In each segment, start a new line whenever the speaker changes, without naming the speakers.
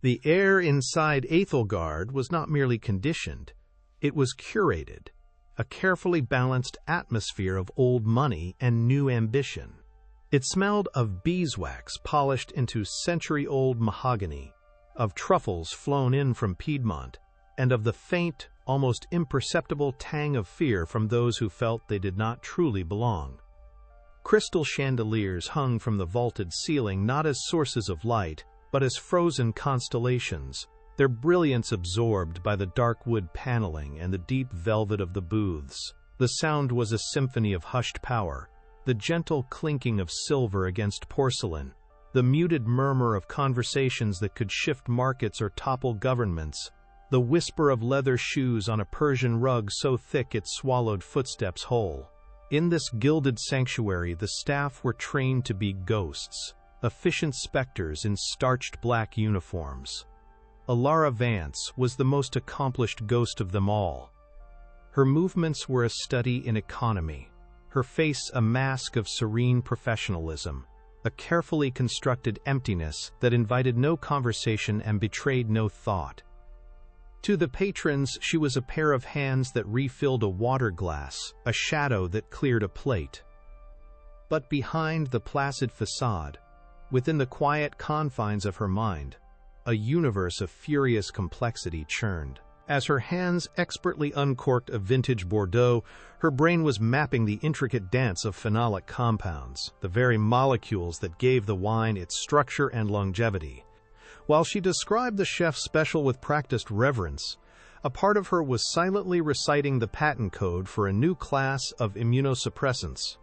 The air inside Ethelgard was not merely conditioned, it was curated, a carefully balanced atmosphere of old money and new ambition. It smelled of beeswax polished into century-old mahogany, of truffles flown in from Piedmont, and of the faint, almost imperceptible tang of fear from those who felt they did not truly belong. Crystal chandeliers hung from the vaulted ceiling not as sources of light, but as frozen constellations, their brilliance absorbed by the dark wood paneling and the deep velvet of the booths. The sound was a symphony of hushed power, the gentle clinking of silver against porcelain, the muted murmur of conversations that could shift markets or topple governments, the whisper of leather shoes on a Persian rug so thick it swallowed footsteps whole. In this gilded sanctuary, the staff were trained to be ghosts, efficient specters in starched black uniforms. Alara Vance was the most accomplished ghost of them all. Her movements were a study in economy, her face a mask of serene professionalism, a carefully constructed emptiness that invited no conversation and betrayed no thought. To the patrons, she was a pair of hands that refilled a water glass, a shadow that cleared a plate. But behind the placid facade, within the quiet confines of her mind, a universe of furious complexity churned. As her hands expertly uncorked a vintage Bordeaux, her brain was mapping the intricate dance of phenolic compounds, the very molecules that gave the wine its structure and longevity. While she described the chef's special with practiced reverence, a part of her was silently reciting the patent code for a new class of immunosuppressants.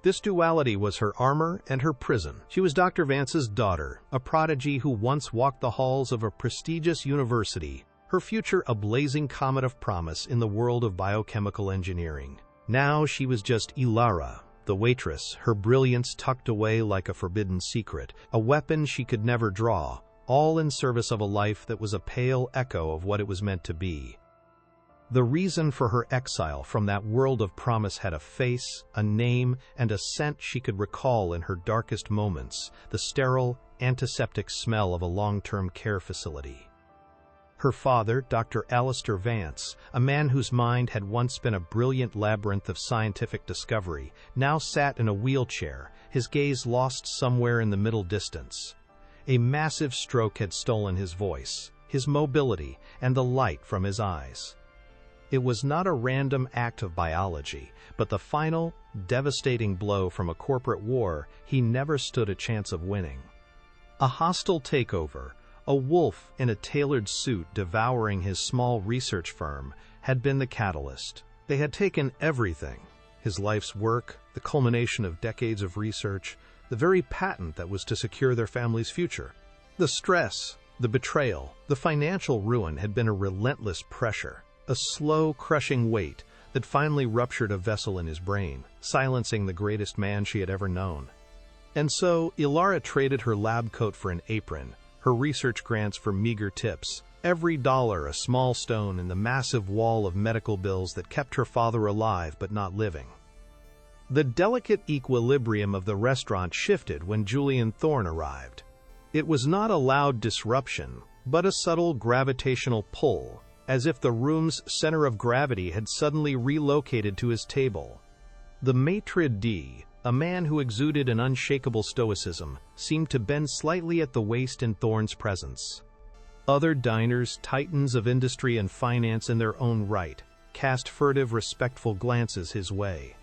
This duality was her armor and her prison. She was Dr. Vance's daughter, a prodigy who once walked the halls of a prestigious university, her future a blazing comet of promise in the world of biochemical engineering. Now she was just Ilara, the waitress, her brilliance tucked away like a forbidden secret, a weapon she could never draw, all in service of a life that was a pale echo of what it was meant to be. The reason for her exile from that world of promise had a face, a name, and a scent she could recall in her darkest moments, the sterile, antiseptic smell of a long-term care facility. Her father, Dr. Alistair Vance, a man whose mind had once been a brilliant labyrinth of scientific discovery, now sat in a wheelchair, his gaze lost somewhere in the middle distance. A massive stroke had stolen his voice, his mobility, and the light from his eyes. It was not a random act of biology, but the final, devastating blow from a corporate war he never stood a chance of winning. A hostile takeover, a wolf in a tailored suit devouring his small research firm, had been the catalyst. They had taken everything: his life's work, the culmination of decades of research, the very patent that was to secure their family's future. The stress, the betrayal, the financial ruin had been a relentless pressure, a slow, crushing weight that finally ruptured a vessel in his brain, silencing the greatest man she had ever known. And so, Ilara traded her lab coat for an apron, her research grants for meager tips, every dollar a small stone in the massive wall of medical bills that kept her father alive but not living. The delicate equilibrium of the restaurant shifted when Julian Thorne arrived. It was not a loud disruption, but a subtle gravitational pull, as if the room's center of gravity had suddenly relocated to his table. The maitre d', a man who exuded an unshakable stoicism, seemed to bend slightly at the waist in Thorne's presence. Other diners, titans of industry and finance in their own right, cast furtive, respectful glances his way.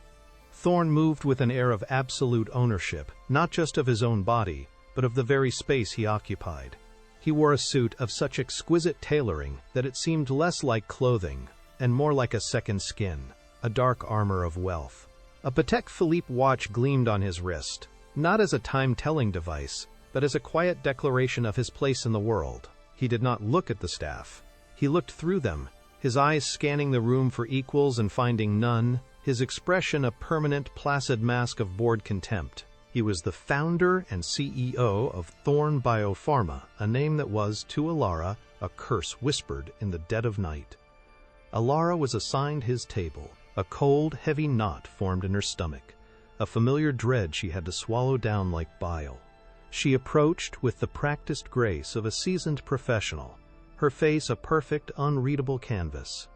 Thorne moved with an air of absolute ownership, not just of his own body, but of the very space he occupied. He wore a suit of such exquisite tailoring that it seemed less like clothing and more like a second skin, a dark armor of wealth. A Patek Philippe watch gleamed on his wrist, not as a time-telling device, but as a quiet declaration of his place in the world. He did not look at the staff. He looked through them, his eyes scanning the room for equals and finding none, his expression a permanent, placid mask of bored contempt. He was the founder and CEO of Thorne Biopharma, a name that was, to Ilara, a curse whispered in the dead of night. Ilara was assigned his table. A cold, heavy knot formed in her stomach, a familiar dread she had to swallow down like bile. She approached with the practiced grace of a seasoned professional, her face a perfect, unreadable canvas.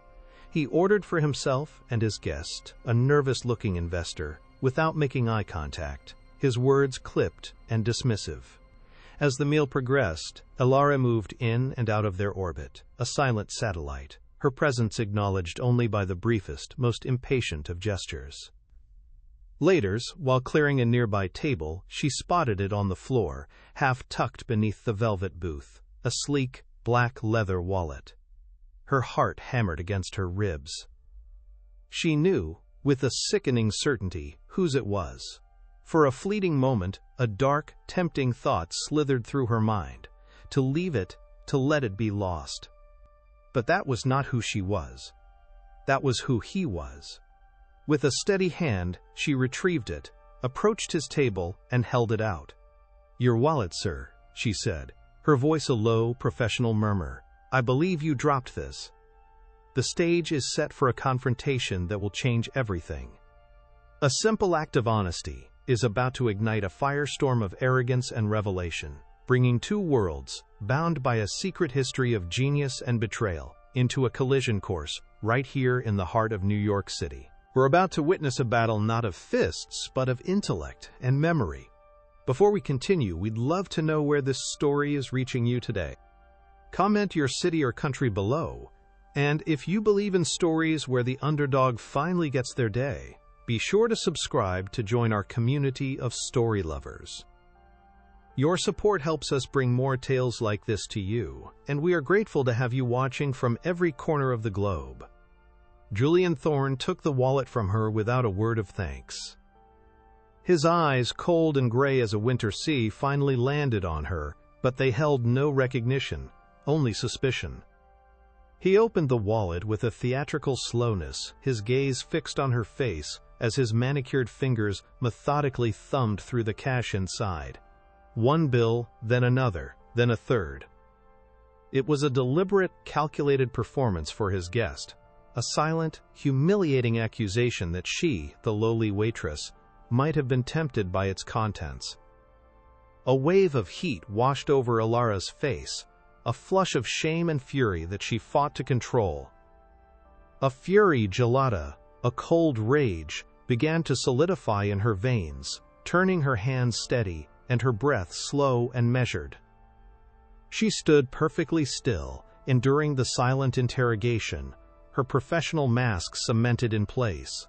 He ordered for himself and his guest, a nervous-looking investor, without making eye contact, his words clipped and dismissive. As the meal progressed, Elara moved in and out of their orbit, a silent satellite, her presence acknowledged only by the briefest, most impatient of gestures. Later, while clearing a nearby table, she spotted it on the floor, half tucked beneath the velvet booth, a sleek, black leather wallet. Her heart hammered against her ribs. She knew, with a sickening certainty, whose it was. For a fleeting moment, a dark, tempting thought slithered through her mind. To leave it, to let it be lost. But that was not who she was. That was who he was. With a steady hand, she retrieved it, approached his table, and held it out. "Your wallet, sir," she said, her voice a low, professional murmur. "I believe you dropped this." The stage is set for a confrontation that will change everything. A simple act of honesty is about to ignite a firestorm of arrogance and revelation, bringing two worlds, bound by a secret history of genius and betrayal, into a collision course right here in the heart of New York City. We're about to witness a battle not of fists, but of intellect and memory. Before we continue, we'd love to know where this story is reaching you today. Comment your city or country below, and if you believe in stories where the underdog finally gets their day, be sure to subscribe to join our community of story lovers. Your support helps us bring more tales like this to you, and we are grateful to have you watching from every corner of the globe. Julian Thorne took the wallet from her without a word of thanks. His eyes, cold and gray as a winter sea, finally landed on her, but they held no recognition, only suspicion. He opened the wallet with a theatrical slowness, his gaze fixed on her face as his manicured fingers methodically thumbed through the cash inside. One bill, then another, then a third. It was a deliberate, calculated performance for his guest, a silent, humiliating accusation that she, the lowly waitress, might have been tempted by its contents. A wave of heat washed over Elara's face, a flush of shame and fury that she fought to control. A fury gelata, a cold rage, began to solidify in her veins, turning her hands steady and her breath slow and measured. She stood perfectly still, enduring the silent interrogation, her professional mask cemented in place.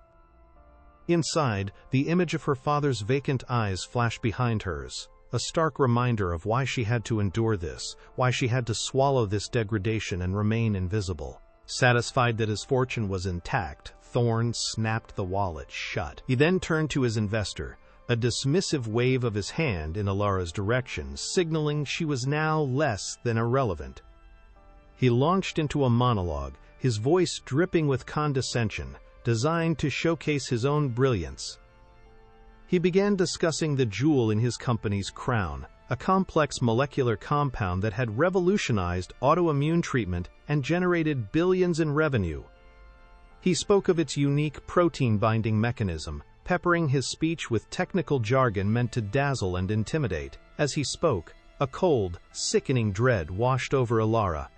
Inside, the image of her father's vacant eyes flashed behind hers, a stark reminder of why she had to endure this, why she had to swallow this degradation and remain invisible. Satisfied that his fortune was intact, Thorne snapped the wallet shut. He then turned to his investor, a dismissive wave of his hand in Elara's direction, signaling she was now less than irrelevant. He launched into a monologue, his voice dripping with condescension, designed to showcase his own brilliance. He began discussing the jewel in his company's crown, a complex molecular compound that had revolutionized autoimmune treatment and generated billions in revenue. He spoke of its unique protein-binding mechanism, peppering his speech with technical jargon meant to dazzle and intimidate. As he spoke, a cold, sickening dread washed over Elara.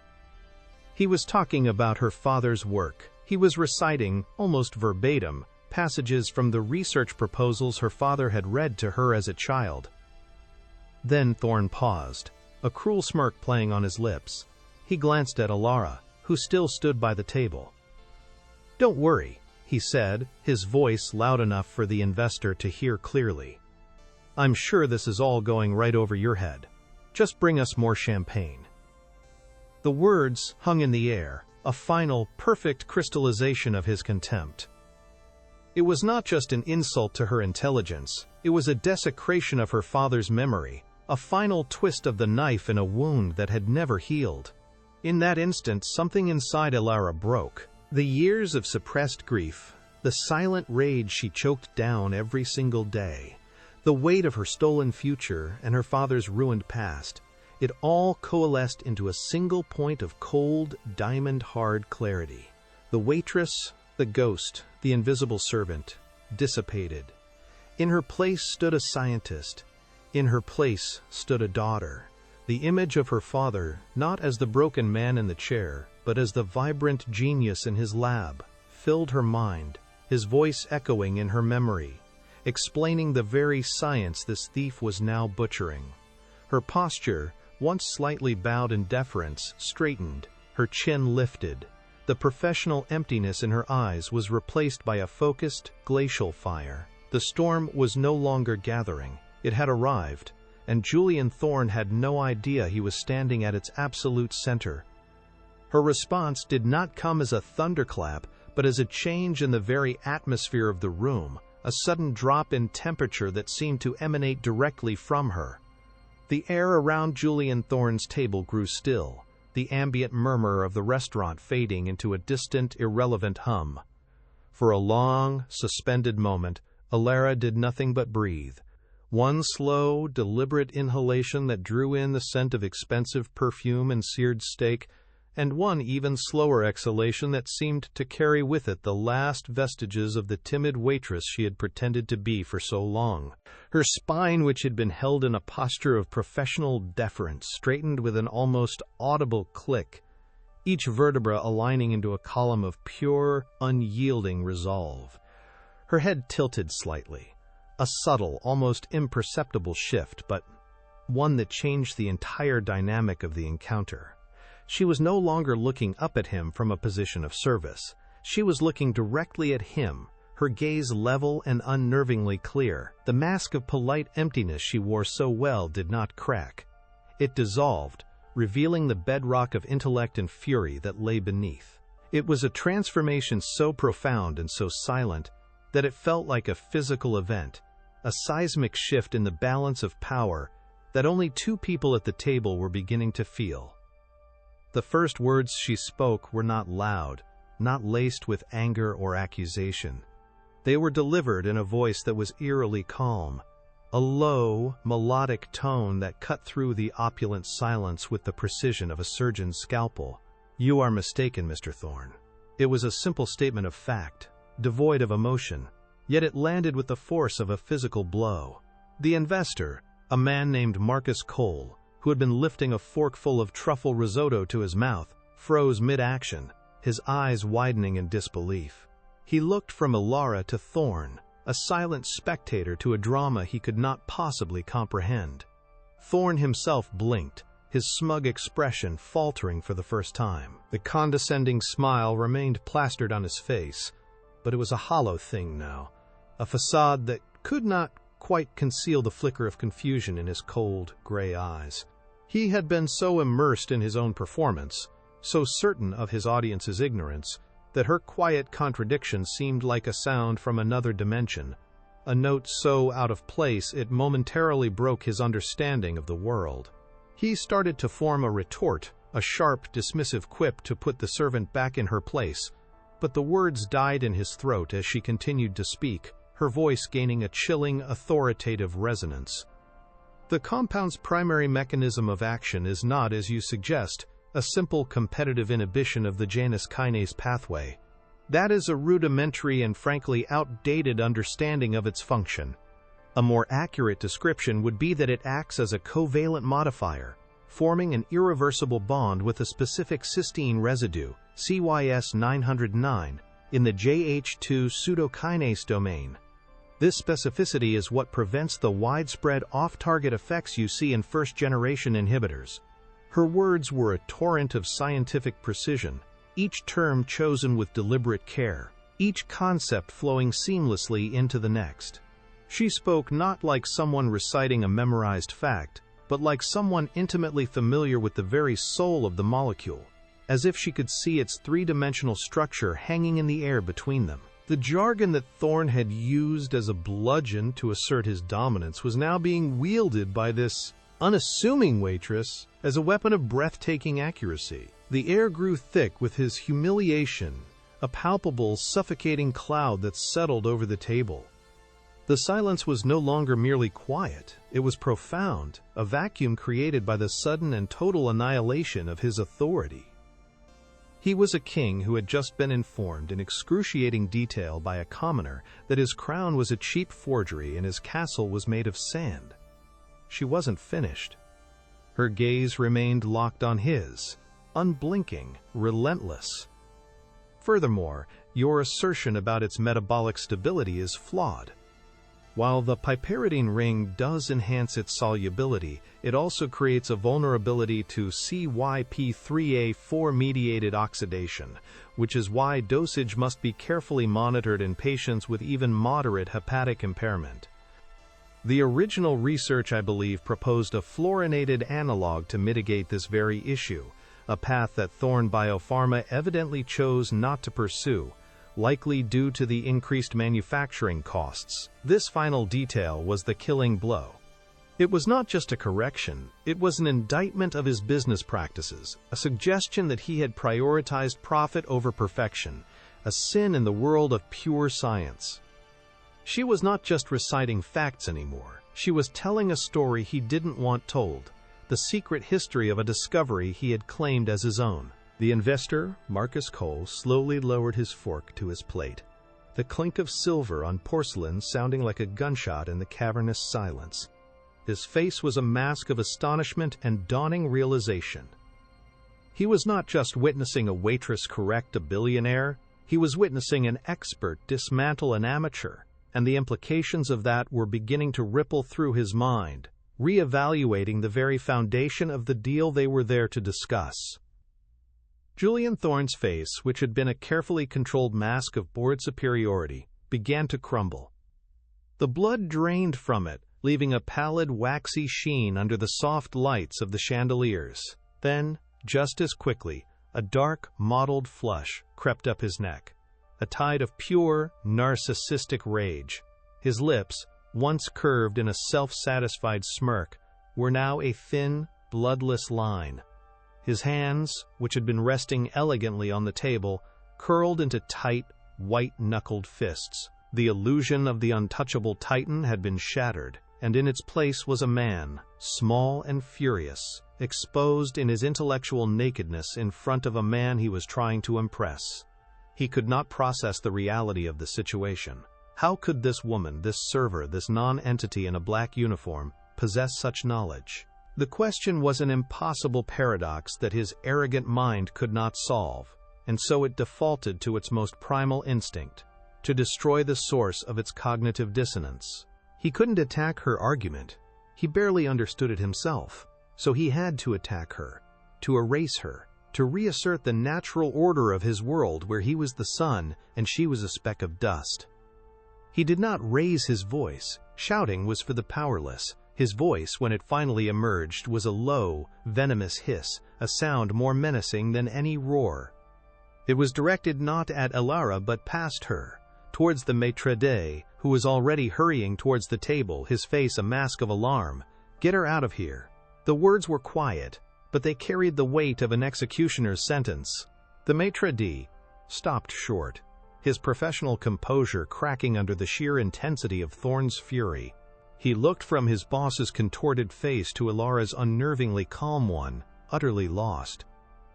He was talking about her father's work. He was reciting, almost verbatim, passages from the research proposals her father had read to her as a child. Then Thorne paused, a cruel smirk playing on his lips. He glanced at Elara, who still stood by the table. "Don't worry," he said, his voice loud enough for the investor to hear clearly. "I'm sure this is all going right over your head. Just bring us more champagne." The words hung in the air, a final, perfect crystallization of his contempt. It was not just an insult to her intelligence, it was a desecration of her father's memory, a final twist of the knife in a wound that had never healed. In that instant, something inside Elara broke. The years of suppressed grief, the silent rage she choked down every single day, the weight of her stolen future and her father's ruined past, it all coalesced into a single point of cold, diamond-hard clarity. The waitress, the ghost, the invisible servant, dissipated. In her place stood a scientist, In her place stood a daughter, the image of her father, not as the broken man in the chair, but as the vibrant genius in his lab, filled her mind, his voice echoing in her memory, explaining the very science this thief was now butchering. Her posture, once slightly bowed in deference, straightened, her chin lifted. The professional emptiness in her eyes was replaced by a focused, glacial fire. The storm was no longer gathering. It had arrived, and Julian Thorne had no idea he was standing at its absolute center. Her response did not come as a thunderclap, but as a change in the very atmosphere of the room, a sudden drop in temperature that seemed to emanate directly from her. The air around Julian Thorne's table grew still, the ambient murmur of the restaurant fading into a distant, irrelevant hum. For a long, suspended moment, Alara did nothing but breathe. One slow, deliberate inhalation that drew in the scent of expensive perfume and seared steak, and one even slower exhalation that seemed to carry with it the last vestiges of the timid waitress she had pretended to be for so long. Her spine, which had been held in a posture of professional deference, straightened with an almost audible click, each vertebra aligning into a column of pure, unyielding resolve. Her head tilted slightly, a subtle, almost imperceptible shift, but one that changed the entire dynamic of the encounter. She was no longer looking up at him from a position of service. She was looking directly at him, her gaze level and unnervingly clear. The mask of polite emptiness she wore so well did not crack. It dissolved, revealing the bedrock of intellect and fury that lay beneath. It was a transformation so profound and so silent that it felt like a physical event, a seismic shift in the balance of power that only two people at the table were beginning to feel. The first words she spoke were not loud, not laced with anger or accusation. They were delivered in a voice that was eerily calm, a low, melodic tone that cut through the opulent silence with the precision of a surgeon's scalpel. "You are mistaken, Mr. Thorne." It was a simple statement of fact, devoid of emotion, yet it landed with the force of a physical blow. The investor, a man named Marcus Cole, who had been lifting a forkful of truffle risotto to his mouth, froze mid-action, his eyes widening in disbelief. He looked from Alara to Thorne, a silent spectator to a drama he could not possibly comprehend. Thorne himself blinked, his smug expression faltering for the first time. The condescending smile remained plastered on his face, but it was a hollow thing now, a facade that could not quite conceal the flicker of confusion in his cold, gray eyes. He had been so immersed in his own performance, so certain of his audience's ignorance, that her quiet contradiction seemed like a sound from another dimension, a note so out of place it momentarily broke his understanding of the world. He started to form a retort, a sharp, dismissive quip to put the servant back in her place, but the words died in his throat as she continued to speak, her voice gaining a chilling, authoritative resonance. The compound's primary mechanism of action is not, as you suggest, a simple competitive inhibition of the Janus kinase pathway. That is a rudimentary and frankly outdated understanding of its function. A more accurate description would be that it acts as a covalent modifier, forming an irreversible bond with a specific cysteine residue, CYS 909, in the JH2 pseudokinase domain. This specificity is what prevents the widespread off-target effects you see in first-generation inhibitors. Her words were a torrent of scientific precision, each term chosen with deliberate care, each concept flowing seamlessly into the next. She spoke not like someone reciting a memorized fact, but like someone intimately familiar with the very soul of the molecule, as if she could see its three-dimensional structure hanging in the air between them. The jargon that Thorne had used as a bludgeon to assert his dominance was now being wielded by this unassuming waitress as a weapon of breathtaking accuracy. The air grew thick with his humiliation, a palpable, suffocating cloud that settled over the table. The silence was no longer merely quiet, it was profound, a vacuum created by the sudden and total annihilation of his authority. He was a king who had just been informed in excruciating detail by a commoner that his crown was a cheap forgery and his castle was made of sand. she wasn't finished. Her gaze remained locked on his, unblinking, relentless. Furthermore, your assertion about its metabolic stability is flawed. While the piperidine ring does enhance its solubility, it also creates a vulnerability to CYP3A4-mediated oxidation, which is why dosage must be carefully monitored in patients with even moderate hepatic impairment. The original research, I believe, proposed a fluorinated analog to mitigate this very issue, a path that Thorne Biopharma evidently chose not to pursue, likely due to the increased manufacturing costs. This final detail was the killing blow. It was not just a correction, it was an indictment of his business practices, a suggestion that he had prioritized profit over perfection, a sin in the world of pure science. She was not just reciting facts anymore, she was telling a story he didn't want told, the secret history of a discovery he had claimed as his own. The investor, Marcus Cole, slowly lowered his fork to his plate, the clink of silver on porcelain sounding like a gunshot in the cavernous silence. His face was a mask of astonishment and dawning realization. He was not just witnessing a waitress correct a billionaire, he was witnessing an expert dismantle an amateur, and the implications of that were beginning to ripple through his mind, re-evaluating the very foundation of the deal they were there to discuss. Julian Thorne's face, which had been a carefully controlled mask of bored superiority, began to crumble. The blood drained from it, leaving a pallid, waxy sheen under the soft lights of the chandeliers. Then, just as quickly, a dark, mottled flush crept up his neck, a tide of pure, narcissistic rage. His lips, once curved in a self-satisfied smirk, were now a thin, bloodless line. His hands, which had been resting elegantly on the table, curled into tight, white-knuckled fists. The illusion of the untouchable titan had been shattered, and in its place was a man, small and furious, exposed in his intellectual nakedness in front of a man he was trying to impress. He could not process the reality of the situation. How could this woman, this server, this non-entity in a black uniform, possess such knowledge? The question was an impossible paradox that his arrogant mind could not solve, and so it defaulted to its most primal instinct, to destroy the source of its cognitive dissonance. He couldn't attack her argument. He barely understood it himself, so he had to attack her, to erase her, to reassert the natural order of his world where he was the sun and she was a speck of dust. He did not raise his voice. Shouting was for the powerless. His voice, when it finally emerged, was a low, venomous hiss, a sound more menacing than any roar. It was directed not at Elara but past her, towards the maitre d', who was already hurrying towards the table, his face a mask of alarm. "Get her out of here." The words were quiet, but they carried the weight of an executioner's sentence. The maitre d' stopped short, his professional composure cracking under the sheer intensity of Thorne's fury. He looked from his boss's contorted face to Elara's unnervingly calm one, utterly lost.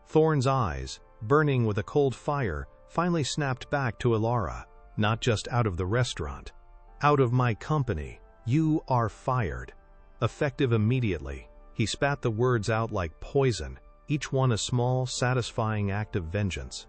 Thorne's eyes, burning with a cold fire, finally snapped back to Elara. "Not just out of the restaurant. Out of my company. You are fired." Effective immediately, he spat the words out like poison, each one a small, satisfying act of vengeance.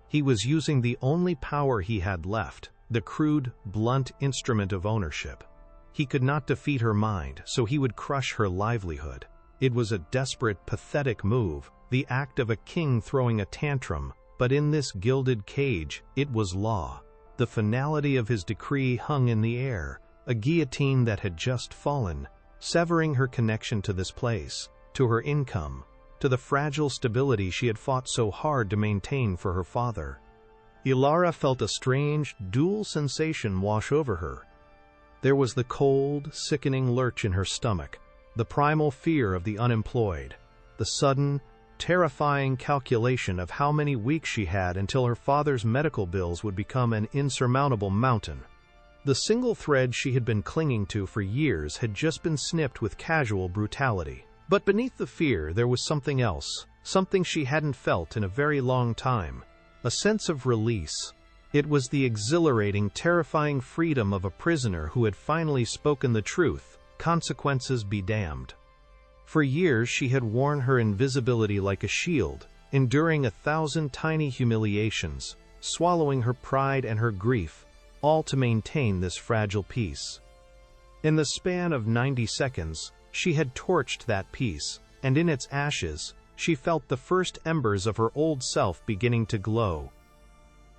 He was using the only power he had left, the crude, blunt instrument of ownership. He could not defeat her mind, so he would crush her livelihood. It was a desperate, pathetic move, the act of a king throwing a tantrum, but in this gilded cage, it was law. The finality of his decree hung in the air, a guillotine that had just fallen, severing her connection to this place, to her income, to the fragile stability she had fought so hard to maintain for her father. Elara felt a strange, dual sensation wash over her. There was the cold, sickening lurch in her stomach, the primal fear of the unemployed, the sudden, terrifying calculation of how many weeks she had until her father's medical bills would become an insurmountable mountain. The single thread she had been clinging to for years had just been snipped with casual brutality. But beneath the fear there was something else, something she hadn't felt in a very long time, a sense of release. It was the exhilarating, terrifying freedom of a prisoner who had finally spoken the truth, Consequences be damned. For years she had worn her invisibility like a shield, enduring 1,000 tiny humiliations, swallowing her pride and her grief, all to maintain this fragile peace. In the span of 90 seconds, she had torched that peace, and in its ashes, she felt the first embers of her old self beginning to glow.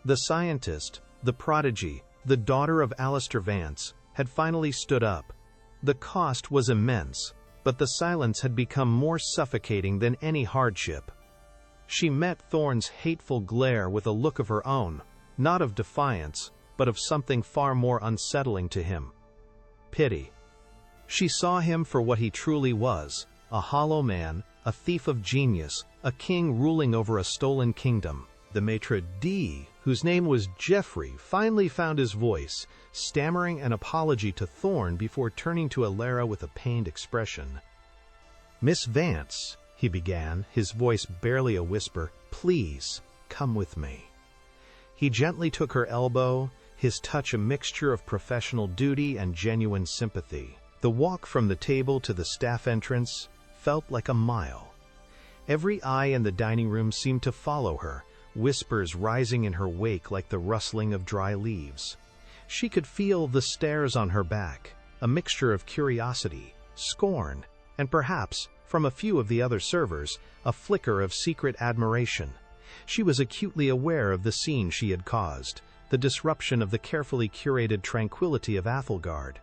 The scientist, the prodigy, the daughter of Alistair Vance, had finally stood up. The cost was immense, but the silence had become more suffocating than any hardship. She met Thorne's hateful glare with a look of her own, not of defiance, but of something far more unsettling to him: pity. She saw him for what he truly was: a hollow man, a thief of genius, a king ruling over a stolen kingdom. The maitre d', whose name was Geoffrey, finally found his voice, stammering an apology to Thorne before turning to Alara with a pained expression. "Miss Vance," he began, his voice barely a whisper, "please, come with me." He gently took her elbow, his touch a mixture of professional duty and genuine sympathy. The walk from the table to the staff entrance felt like a mile. Every eye in the dining room seemed to follow her, whispers rising in her wake like the rustling of dry leaves. She could feel the stares on her back, a mixture of curiosity, scorn, and perhaps, from a few of the other servers, a flicker of secret admiration. She was acutely aware of the scene she had caused, the disruption of the carefully curated tranquility of Athelgard.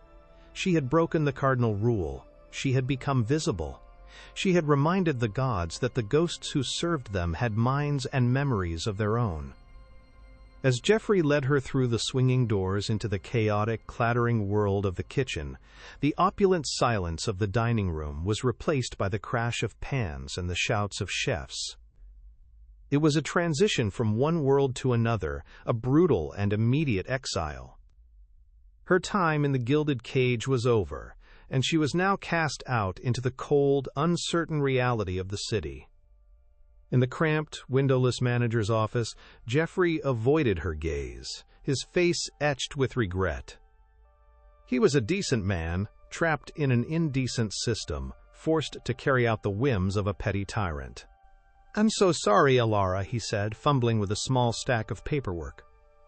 She had broken the cardinal rule. She had become visible. She had reminded the gods that the ghosts who served them had minds and memories of their own. As Geoffrey led her through the swinging doors into the chaotic, clattering world of the kitchen, the opulent silence of the dining room was replaced by the crash of pans and the shouts of chefs. It was a transition from one world to another, a brutal and immediate exile. Her time in the gilded cage was over, and she was now cast out into the cold, uncertain reality of the city. In the cramped, windowless manager's office, Geoffrey avoided her gaze, his face etched with regret. He was a decent man, trapped in an indecent system, forced to carry out the whims of a petty tyrant. "I'm so sorry, Alara," he said, fumbling with a small stack of paperwork.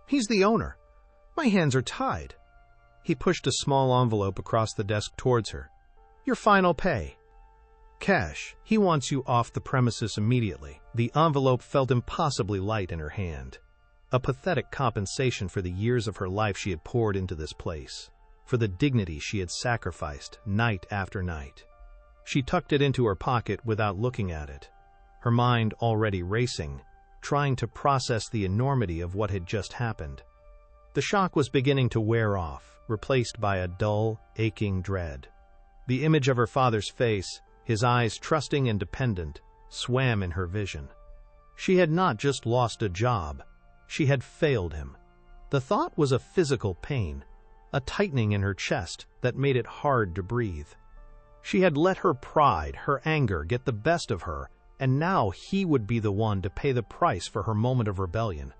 "He's the owner. My hands are tied." He pushed a small envelope across the desk towards her. "Your final pay. Cash. He wants you off the premises immediately." The envelope felt impossibly light in her hand. A pathetic compensation for the years of her life she had poured into this place, for the dignity she had sacrificed night after night. She tucked it into her pocket without looking at it, her mind already racing, trying to process the enormity of what had just happened. The shock was beginning to wear off, replaced by a dull, aching dread. The image of her father's face, his eyes trusting and dependent, swam in her vision. She had not just lost a job, she had failed him. The thought was a physical pain, a tightening in her chest that made it hard to breathe. She had let her pride, her anger get the best of her, and now he would be the one to pay the price for her moment of rebellion.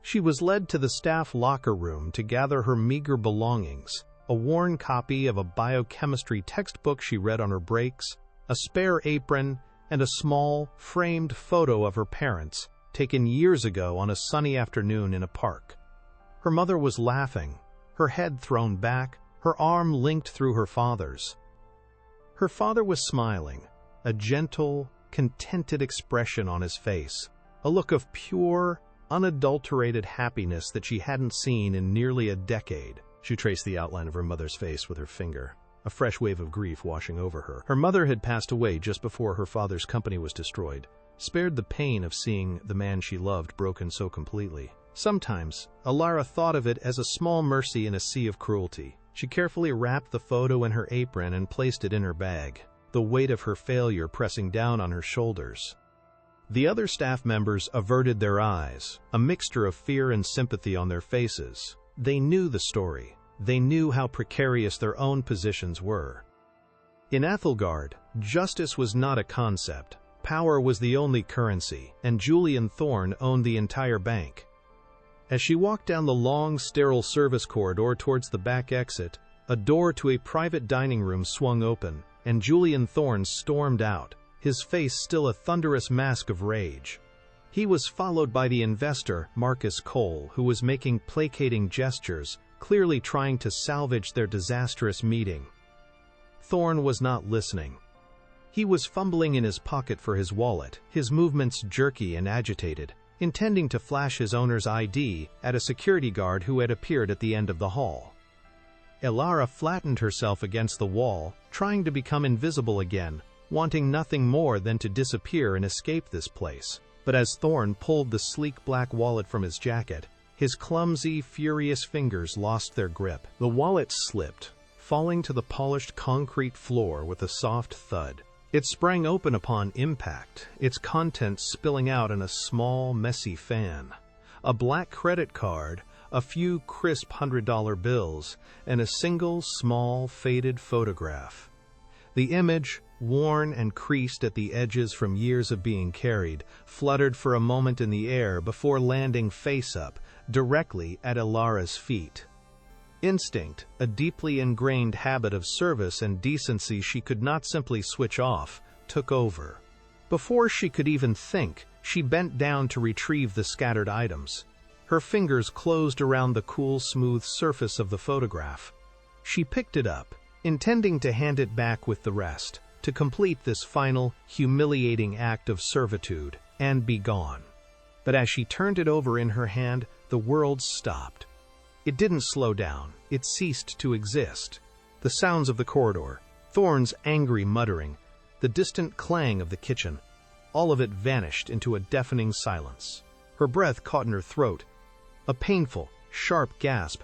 She was led to the staff locker room to gather her meager belongings, a worn copy of a biochemistry textbook she read on her breaks, a spare apron, and a small, framed photo of her parents, taken years ago on a sunny afternoon in a park. Her mother was laughing, her head thrown back, her arm linked through her father's. Her father was smiling, a gentle, contented expression on his face, a look of pure, unadulterated happiness that she hadn't seen in nearly a decade. She traced the outline of her mother's face with her finger, a fresh wave of grief washing over her. Her mother had passed away just before her father's company was destroyed, spared the pain of seeing the man she loved broken so completely. Sometimes, Alara thought of it as a small mercy in a sea of cruelty. She carefully wrapped the photo in her apron and placed it in her bag, the weight of her failure pressing down on her shoulders. The other staff members averted their eyes, a mixture of fear and sympathy on their faces. They knew the story. They knew how precarious their own positions were. In Athelgard, justice was not a concept. Power was the only currency, and Julian Thorne owned the entire bank. As she walked down the long, sterile service corridor towards the back exit, A door to a private dining room swung open, and Julian Thorne stormed out, his face still a thunderous mask of rage. He was followed by the investor, Marcus Cole, who was making placating gestures, clearly trying to salvage their disastrous meeting. Thorne was not listening. He was fumbling in his pocket for his wallet, his movements jerky and agitated, intending to flash his owner's ID at a security guard who had appeared at the end of the hall. Elara flattened herself against the wall, trying to become invisible again, wanting nothing more than to disappear and escape this place. But as Thorne pulled the sleek black wallet from his jacket, his clumsy, furious fingers lost their grip. The wallet slipped, falling to the polished concrete floor with a soft thud. It sprang open upon impact, its contents spilling out in a small, messy fan. A black credit card, a few crisp $100 bills, and a single, small, faded photograph. The image, worn and creased at the edges from years of being carried, fluttered for a moment in the air before landing face up, directly at Elara's feet. Instinct, a deeply ingrained habit of service and decency she could not simply switch off, took over. Before she could even think, she bent down to retrieve the scattered items. Her fingers closed around the cool, smooth surface of the photograph. She picked it up, intending to hand it back with the rest, to complete this final, humiliating act of servitude, and be gone. But as she turned it over in her hand, the world stopped. It didn't slow down, it ceased to exist. The sounds of the corridor, Thorne's angry muttering, the distant clang of the kitchen, all of it vanished into a deafening silence. Her breath caught in her throat, a painful, sharp gasp.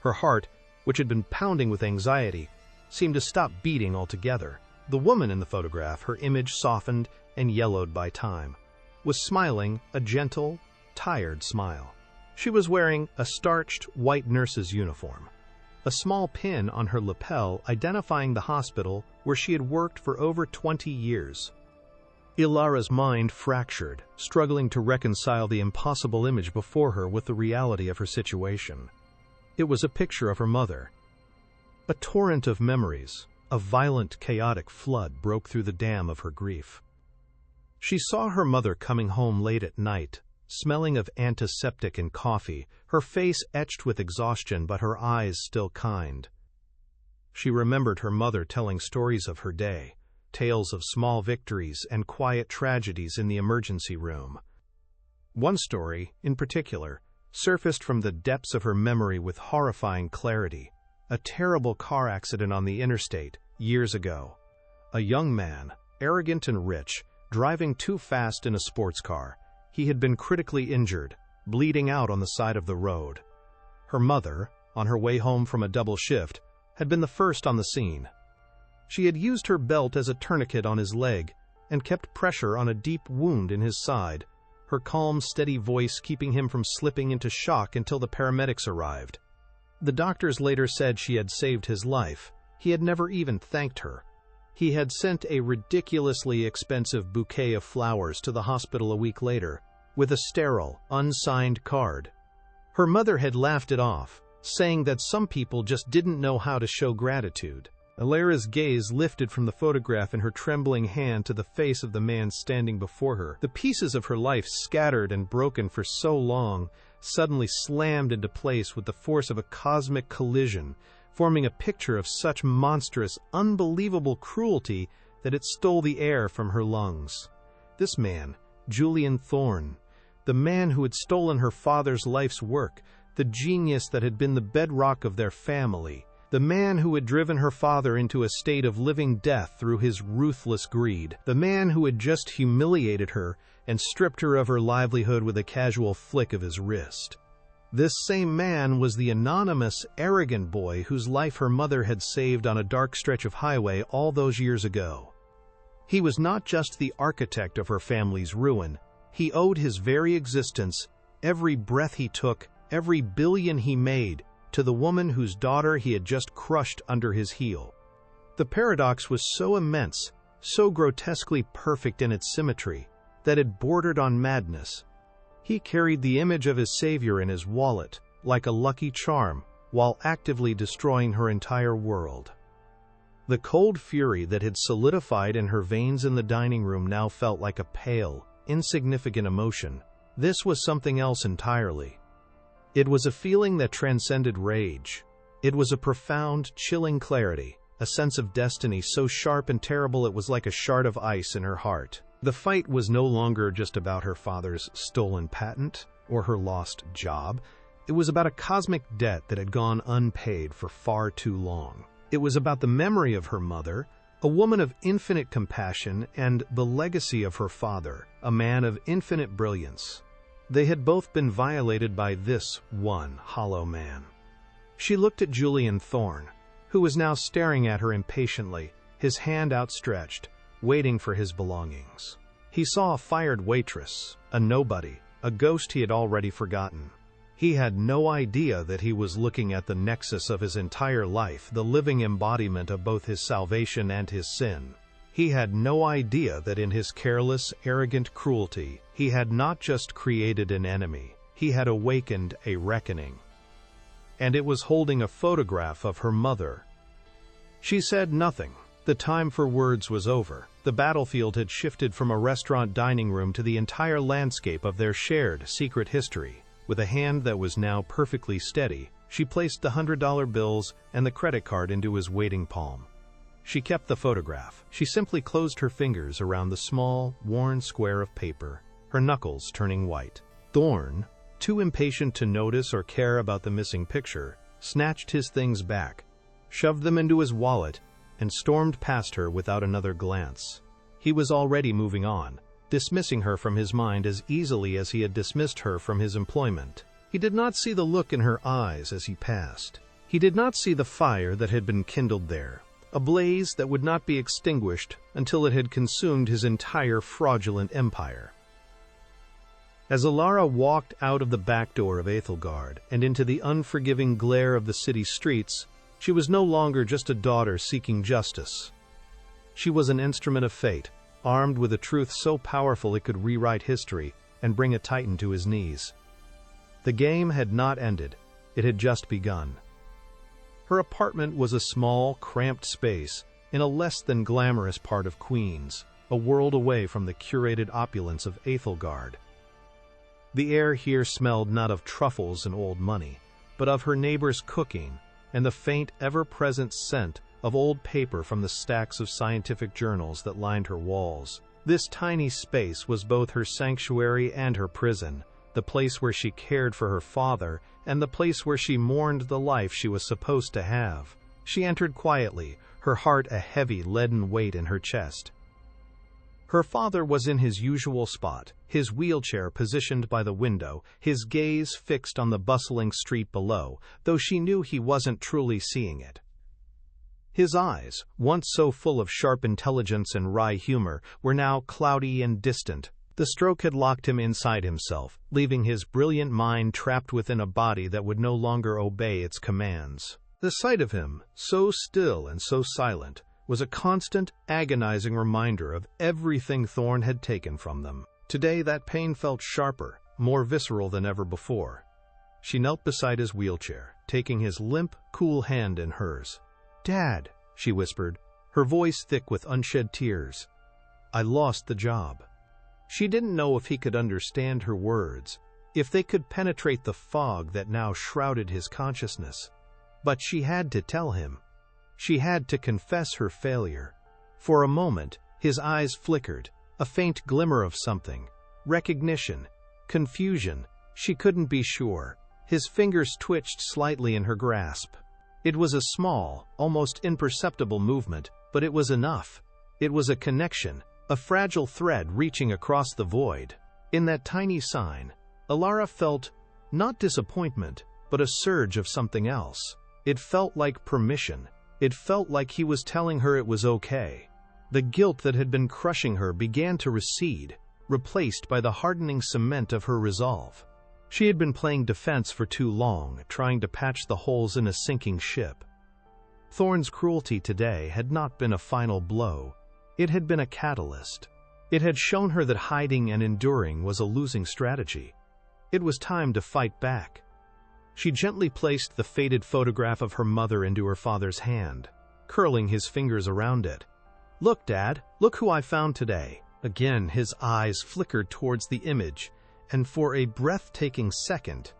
Her heart, which had been pounding with anxiety, seemed to stop beating altogether. The woman in the photograph, her image softened and yellowed by time, was smiling a gentle, tired smile. She was wearing a starched white nurse's uniform, a small pin on her lapel identifying the hospital where she had worked for over 20 years. Elara's mind fractured, struggling to reconcile the impossible image before her with the reality of her situation. It was a picture of her mother. A torrent of memories, a violent, chaotic flood broke through the dam of her grief. She saw her mother coming home late at night, smelling of antiseptic and coffee, her face etched with exhaustion but her eyes still kind. She remembered her mother telling stories of her day, tales of small victories and quiet tragedies in the emergency room. One story, in particular, surfaced from the depths of her memory with horrifying clarity. A terrible car accident on the interstate, years ago. A young man, arrogant and rich, driving too fast in a sports car. He had been critically injured, bleeding out on the side of the road. Her mother, on her way home from a double shift, had been the first on the scene. She had used her belt as a tourniquet on his leg and kept pressure on a deep wound in his side, her calm, steady voice keeping him from slipping into shock until the paramedics arrived. The doctors later said she had saved his life. He had never even thanked her. He had sent a ridiculously expensive bouquet of flowers to the hospital a week later, with a sterile, unsigned card. Her mother had laughed it off, saying that some people just didn't know how to show gratitude. Elara's gaze lifted from the photograph in her trembling hand to the face of the man standing before her. The pieces of her life, scattered and broken for so long, suddenly slammed into place with the force of a cosmic collision, forming a picture of such monstrous, unbelievable cruelty that it stole the air from her lungs. This man, Julian Thorne, the man who had stolen her father's life's work, the genius that had been the bedrock of their family, the man who had driven her father into a state of living death through his ruthless greed, the man who had just humiliated her and stripped her of her livelihood with a casual flick of his wrist. This same man was the anonymous, arrogant boy whose life her mother had saved on a dark stretch of highway all those years ago. He was not just the architect of her family's ruin. He owed his very existence, every breath he took, every billion he made, to the woman whose daughter he had just crushed under his heel. The paradox was so immense, so grotesquely perfect in its symmetry, that it bordered on madness. He carried the image of his savior in his wallet, like a lucky charm, while actively destroying her entire world. The cold fury that had solidified in her veins in the dining room now felt like a pale, insignificant emotion. This was something else entirely. It was a feeling that transcended rage. It was a profound, chilling clarity, a sense of destiny so sharp and terrible it was like a shard of ice in her heart. The fight was no longer just about her father's stolen patent or her lost job. It was about a cosmic debt that had gone unpaid for far too long. It was about the memory of her mother, a woman of infinite compassion, and the legacy of her father, a man of infinite brilliance. They had both been violated by this one hollow man. She looked at Julian Thorne, who was now staring at her impatiently, his hand outstretched, waiting for his belongings. He saw a fired waitress, a nobody, a ghost he had already forgotten. He had no idea that he was looking at the nexus of his entire life, the living embodiment of both his salvation and his sin. He had no idea that in his careless, arrogant cruelty, he had not just created an enemy, he had awakened a reckoning. And it was holding a photograph of her mother. She said nothing. The time for words was over. The battlefield had shifted from a restaurant dining room to the entire landscape of their shared secret history. With a hand that was now perfectly steady, she placed the $100 bills and the credit card into his waiting palm. She kept the photograph. She simply closed her fingers around the small, worn square of paper, her knuckles turning white. Thorne, too impatient to notice or care about the missing picture, snatched his things back, shoved them into his wallet, and stormed past her without another glance. He was already moving on, dismissing her from his mind as easily as he had dismissed her from his employment. He did not see the look in her eyes as he passed. He did not see the fire that had been kindled there, a blaze that would not be extinguished until it had consumed his entire fraudulent empire. As Alara walked out of the back door of Ethelgard and into the unforgiving glare of the city streets, she was no longer just a daughter seeking justice. She was an instrument of fate, armed with a truth so powerful it could rewrite history and bring a titan to his knees. The game had not ended. It had just begun. Her apartment was a small, cramped space in a less than glamorous part of Queens, a world away from the curated opulence of Ethelgard. The air here smelled not of truffles and old money, but of her neighbor's cooking and the faint, ever-present scent of old paper from the stacks of scientific journals that lined her walls. This tiny space was both her sanctuary and her prison, the place where she cared for her father and the place where she mourned the life she was supposed to have. She entered quietly, her heart a heavy, leaden weight in her chest. Her father was in his usual spot, his wheelchair positioned by the window, his gaze fixed on the bustling street below, though she knew he wasn't truly seeing it. His eyes, once so full of sharp intelligence and wry humor, were now cloudy and distant. The stroke had locked him inside himself, leaving his brilliant mind trapped within a body that would no longer obey its commands. The sight of him, so still and so silent, was a constant, agonizing reminder of everything Thorne had taken from them. Today that pain felt sharper, more visceral than ever before. She knelt beside his wheelchair, taking his limp, cool hand in hers. "Dad," she whispered, her voice thick with unshed tears. "I lost the job." She didn't know if he could understand her words, if they could penetrate the fog that now shrouded his consciousness. But she had to tell him. She had to confess her failure. For a moment, his eyes flickered, a faint glimmer of something. Recognition, confusion, she couldn't be sure. His fingers twitched slightly in her grasp. It was a small, almost imperceptible movement, but it was enough. It was a connection, a fragile thread reaching across the void. In that tiny sign, Alara felt, not disappointment, but a surge of something else. It felt like permission. It felt like he was telling her it was okay. The guilt that had been crushing her began to recede, replaced by the hardening cement of her resolve. She had been playing defense for too long, trying to patch the holes in a sinking ship. Thorne's cruelty today had not been a final blow. It had been a catalyst. It had shown her that hiding and enduring was a losing strategy. It was time to fight back. She gently placed the faded photograph of her mother into her father's hand, curling his fingers around it. "Look, Dad, look who I found today." Again, his eyes flickered towards the image, and for a breathtaking second,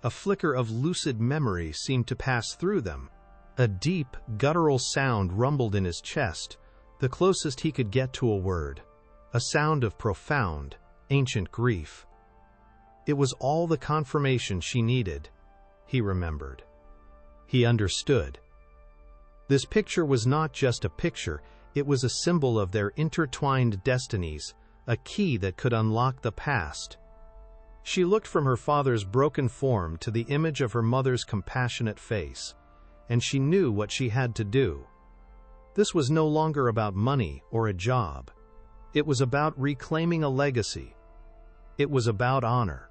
a flicker of lucid memory seemed to pass through them. A deep, guttural sound rumbled in his chest, the closest he could get to a word. A sound of profound, ancient grief. It was all the confirmation she needed. He remembered. He understood. This picture was not just a picture, it was a symbol of their intertwined destinies, a key that could unlock the past. She looked from her father's broken form to the image of her mother's compassionate face, and she knew what she had to do. This was no longer about money or a job. It was about reclaiming a legacy. It was about honor.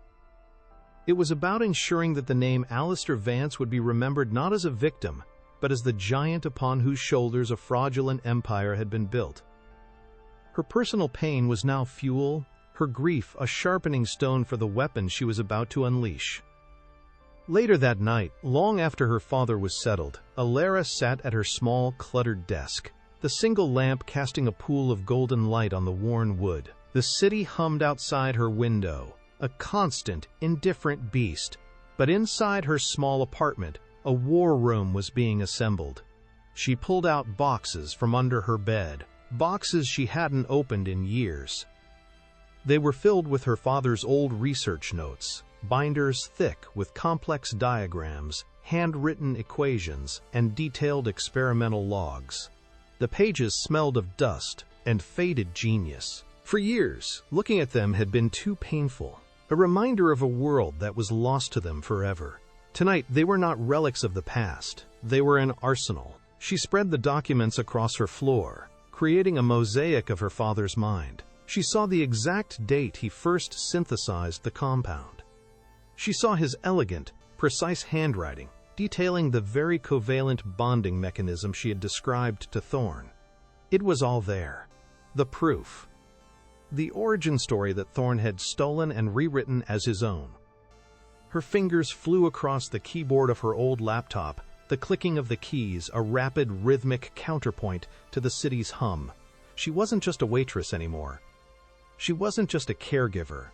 It was about ensuring that the name Alistair Vance would be remembered not as a victim, but as the giant upon whose shoulders a fraudulent empire had been built. Her personal pain was now fuel, her grief a sharpening stone for the weapon she was about to unleash. Later that night, long after her father was settled, Alara sat at her small, cluttered desk, the single lamp casting a pool of golden light on the worn wood. The city hummed outside her window, a constant, indifferent beast, but inside her small apartment, a war room was being assembled. She pulled out boxes from under her bed, boxes she hadn't opened in years. They were filled with her father's old research notes, binders thick with complex diagrams, handwritten equations, and detailed experimental logs. The pages smelled of dust and faded genius. For years, looking at them had been too painful, a reminder of a world that was lost to them forever. Tonight, they were not relics of the past. They were an arsenal. She spread the documents across her floor, creating a mosaic of her father's mind. She saw the exact date he first synthesized the compound. She saw his elegant, precise handwriting, detailing the very covalent bonding mechanism she had described to Thorne. It was all there. The proof. The origin story that Thorne had stolen and rewritten as his own. Her fingers flew across the keyboard of her old laptop, the clicking of the keys a rapid, rhythmic counterpoint to the city's hum. She wasn't just a waitress anymore. She wasn't just a caregiver.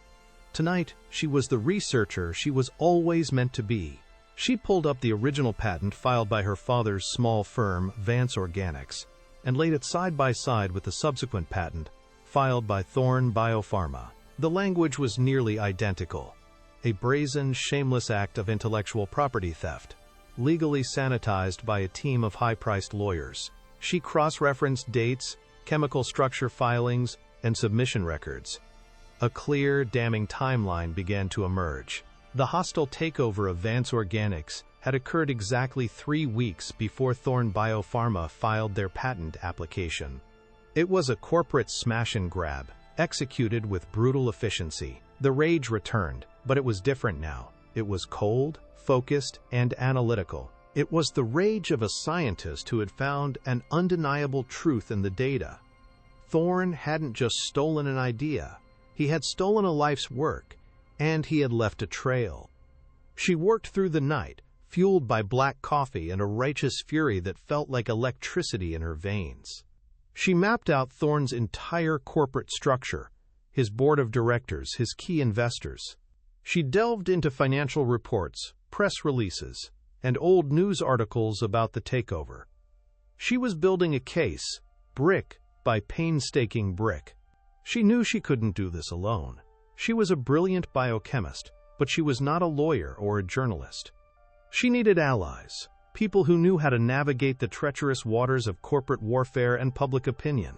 Tonight, she was the researcher she was always meant to be. She pulled up the original patent filed by her father's small firm, Vance Organics, and laid it side by side with the subsequent patent, filed by Thorne Biopharma. The language was nearly identical. A brazen, shameless act of intellectual property theft, legally sanitized by a team of high-priced lawyers. She cross-referenced dates, chemical structure filings, and submission records. A clear, damning timeline began to emerge. The hostile takeover of Vance Organics had occurred exactly 3 weeks before Thorne Biopharma filed their patent application. It was a corporate smash and grab, executed with brutal efficiency. The rage returned, but it was different now. It was cold, focused, and analytical. It was the rage of a scientist who had found an undeniable truth in the data. Thorne hadn't just stolen an idea. He had stolen a life's work, and he had left a trail. She worked through the night, fueled by black coffee and a righteous fury that felt like electricity in her veins. She mapped out Thorne's entire corporate structure, his board of directors, his key investors. She delved into financial reports, press releases, and old news articles about the takeover. She was building a case, brick by painstaking brick. She knew she couldn't do this alone. She was a brilliant biochemist, but she was not a lawyer or a journalist. She needed allies, people who knew how to navigate the treacherous waters of corporate warfare and public opinion.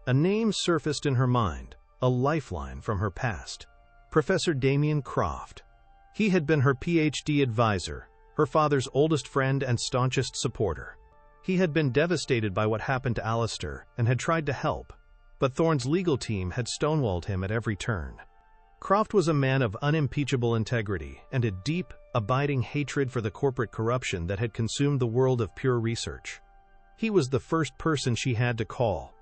A name surfaced in her mind, a lifeline from her past. Professor Damien Croft. He had been her PhD advisor, her father's oldest friend and staunchest supporter. He had been devastated by what happened to Alistair and had tried to help, but Thorne's legal team had stonewalled him at every turn. Croft was a man of unimpeachable integrity and a deep, abiding hatred for the corporate corruption that had consumed the world of pure research. He was the first person she had to call.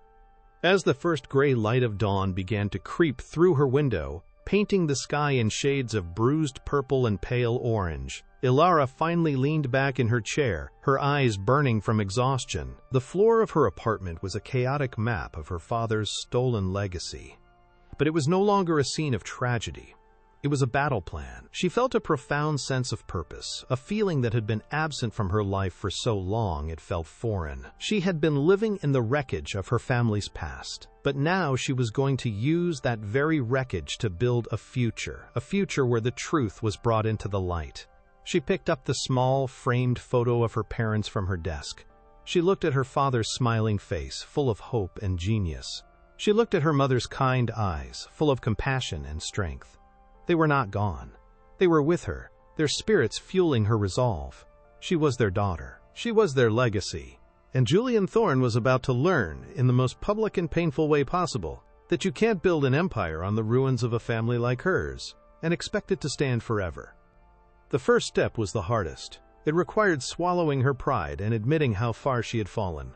As the first gray light of dawn began to creep through her window, painting the sky in shades of bruised purple and pale orange. Ilara finally leaned back in her chair, her eyes burning from exhaustion. The floor of her apartment was a chaotic map of her father's stolen legacy. But it was no longer a scene of tragedy. It was a battle plan. She felt a profound sense of purpose, a feeling that had been absent from her life for so long it felt foreign. She had been living in the wreckage of her family's past, but now she was going to use that very wreckage to build a future where the truth was brought into the light. She picked up the small, framed photo of her parents from her desk. She looked at her father's smiling face, full of hope and genius. She looked at her mother's kind eyes, full of compassion and strength. They were not gone. They were with her, their spirits fueling her resolve. She was their daughter. She was their legacy. And Julian Thorne was about to learn, in the most public and painful way possible, that you can't build an empire on the ruins of a family like hers and expect it to stand forever. The first step was the hardest. It required swallowing her pride and admitting how far she had fallen.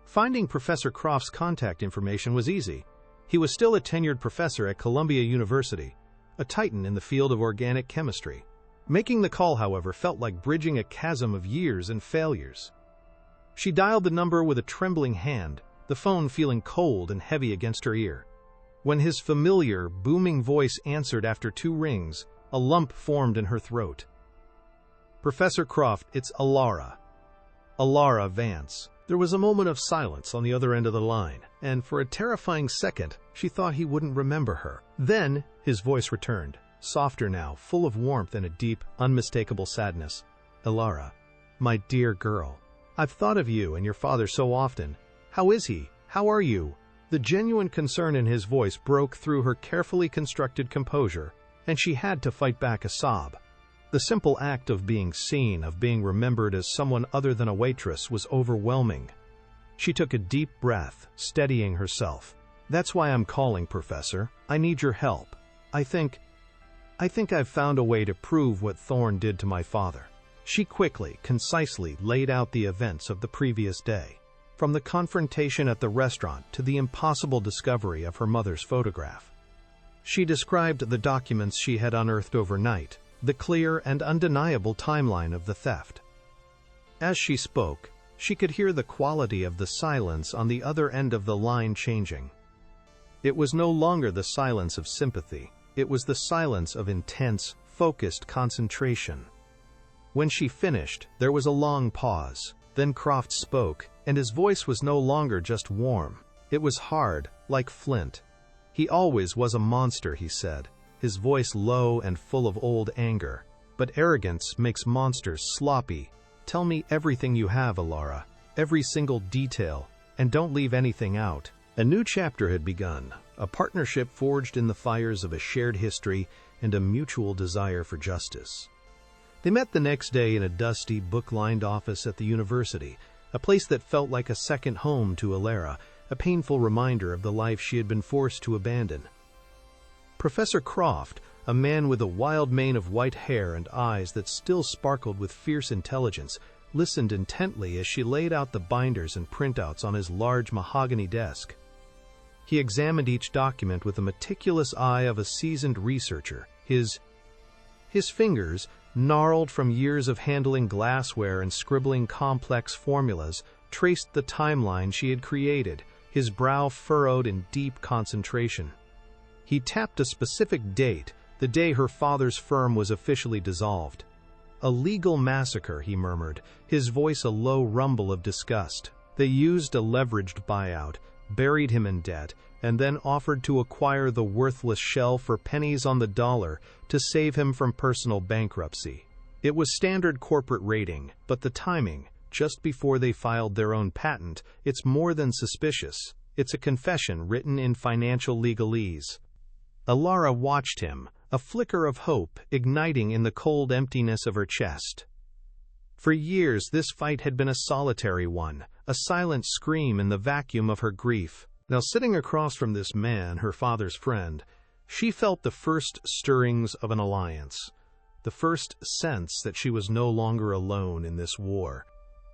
Finding Professor Croft's contact information was easy. He was still a tenured professor at Columbia University, a titan in the field of organic chemistry. Making the call, however, felt like bridging a chasm of years and failures. She dialed the number with a trembling hand, the phone feeling cold and heavy against her ear. When his familiar, booming voice answered after 2 rings, a lump formed in her throat. "Professor Croft, it's Ilara. Ilara Vance." There was a moment of silence on the other end of the line, and for a terrifying second, she thought he wouldn't remember her. Then, his voice returned, softer now, full of warmth and a deep, unmistakable sadness. "Ilara, my dear girl, I've thought of you and your father so often. How is he? How are you?" The genuine concern in his voice broke through her carefully constructed composure, and she had to fight back a sob. The simple act of being seen, of being remembered as someone other than a waitress, was overwhelming. She took a deep breath, steadying herself. "That's why I'm calling, Professor. I need your help. I think I've found a way to prove what Thorne did to my father." She quickly, concisely laid out the events of the previous day, from the confrontation at the restaurant to the impossible discovery of her mother's photograph. She described the documents she had unearthed overnight, the clear and undeniable timeline of the theft. As she spoke, she could hear the quality of the silence on the other end of the line changing. It was no longer the silence of sympathy. It was the silence of intense, focused concentration. When she finished, there was a long pause. Then Croft spoke, and his voice was no longer just warm. It was hard, like flint. "He always was a monster," he said, his voice low and full of old anger. "But arrogance makes monsters sloppy. Tell me everything you have, Ilara, every single detail, and don't leave anything out." A new chapter had begun, a partnership forged in the fires of a shared history and a mutual desire for justice. They met the next day in a dusty, book-lined office at the university, a place that felt like a second home to Ilara, a painful reminder of the life she had been forced to abandon. Professor Croft, a man with a wild mane of white hair and eyes that still sparkled with fierce intelligence, listened intently as she laid out the binders and printouts on his large mahogany desk. He examined each document with the meticulous eye of a seasoned researcher. His fingers, gnarled from years of handling glassware and scribbling complex formulas, traced the timeline she had created, his brow furrowed in deep concentration. He tapped a specific date, the day her father's firm was officially dissolved. "A legal massacre," he murmured, his voice a low rumble of disgust. "They used a leveraged buyout, buried him in debt, and then offered to acquire the worthless shell for pennies on the dollar to save him from personal bankruptcy." It was standard corporate rating, but the timing, just before they filed their own patent, it's more than suspicious. It's a confession written in financial legalese. Ilara watched him, a flicker of hope igniting in the cold emptiness of her chest. For years this fight had been a solitary one, a silent scream in the vacuum of her grief. Now, sitting across from this man, her father's friend, she felt the first stirrings of an alliance, the first sense that she was no longer alone in this war.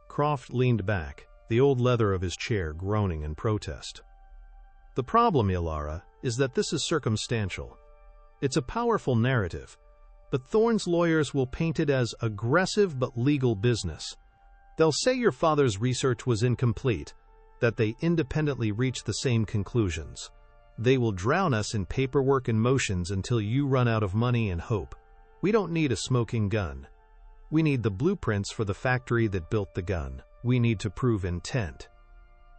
Croft leaned back, the old leather of his chair groaning in protest. "The problem, Ilara, is that this is circumstantial. It's a powerful narrative, but Thorne's lawyers will paint it as aggressive but legal business. They'll say your father's research was incomplete, that they independently reached the same conclusions. They will drown us in paperwork and motions until you run out of money and hope. We don't need a smoking gun. We need the blueprints for the factory that built the gun. We need to prove intent.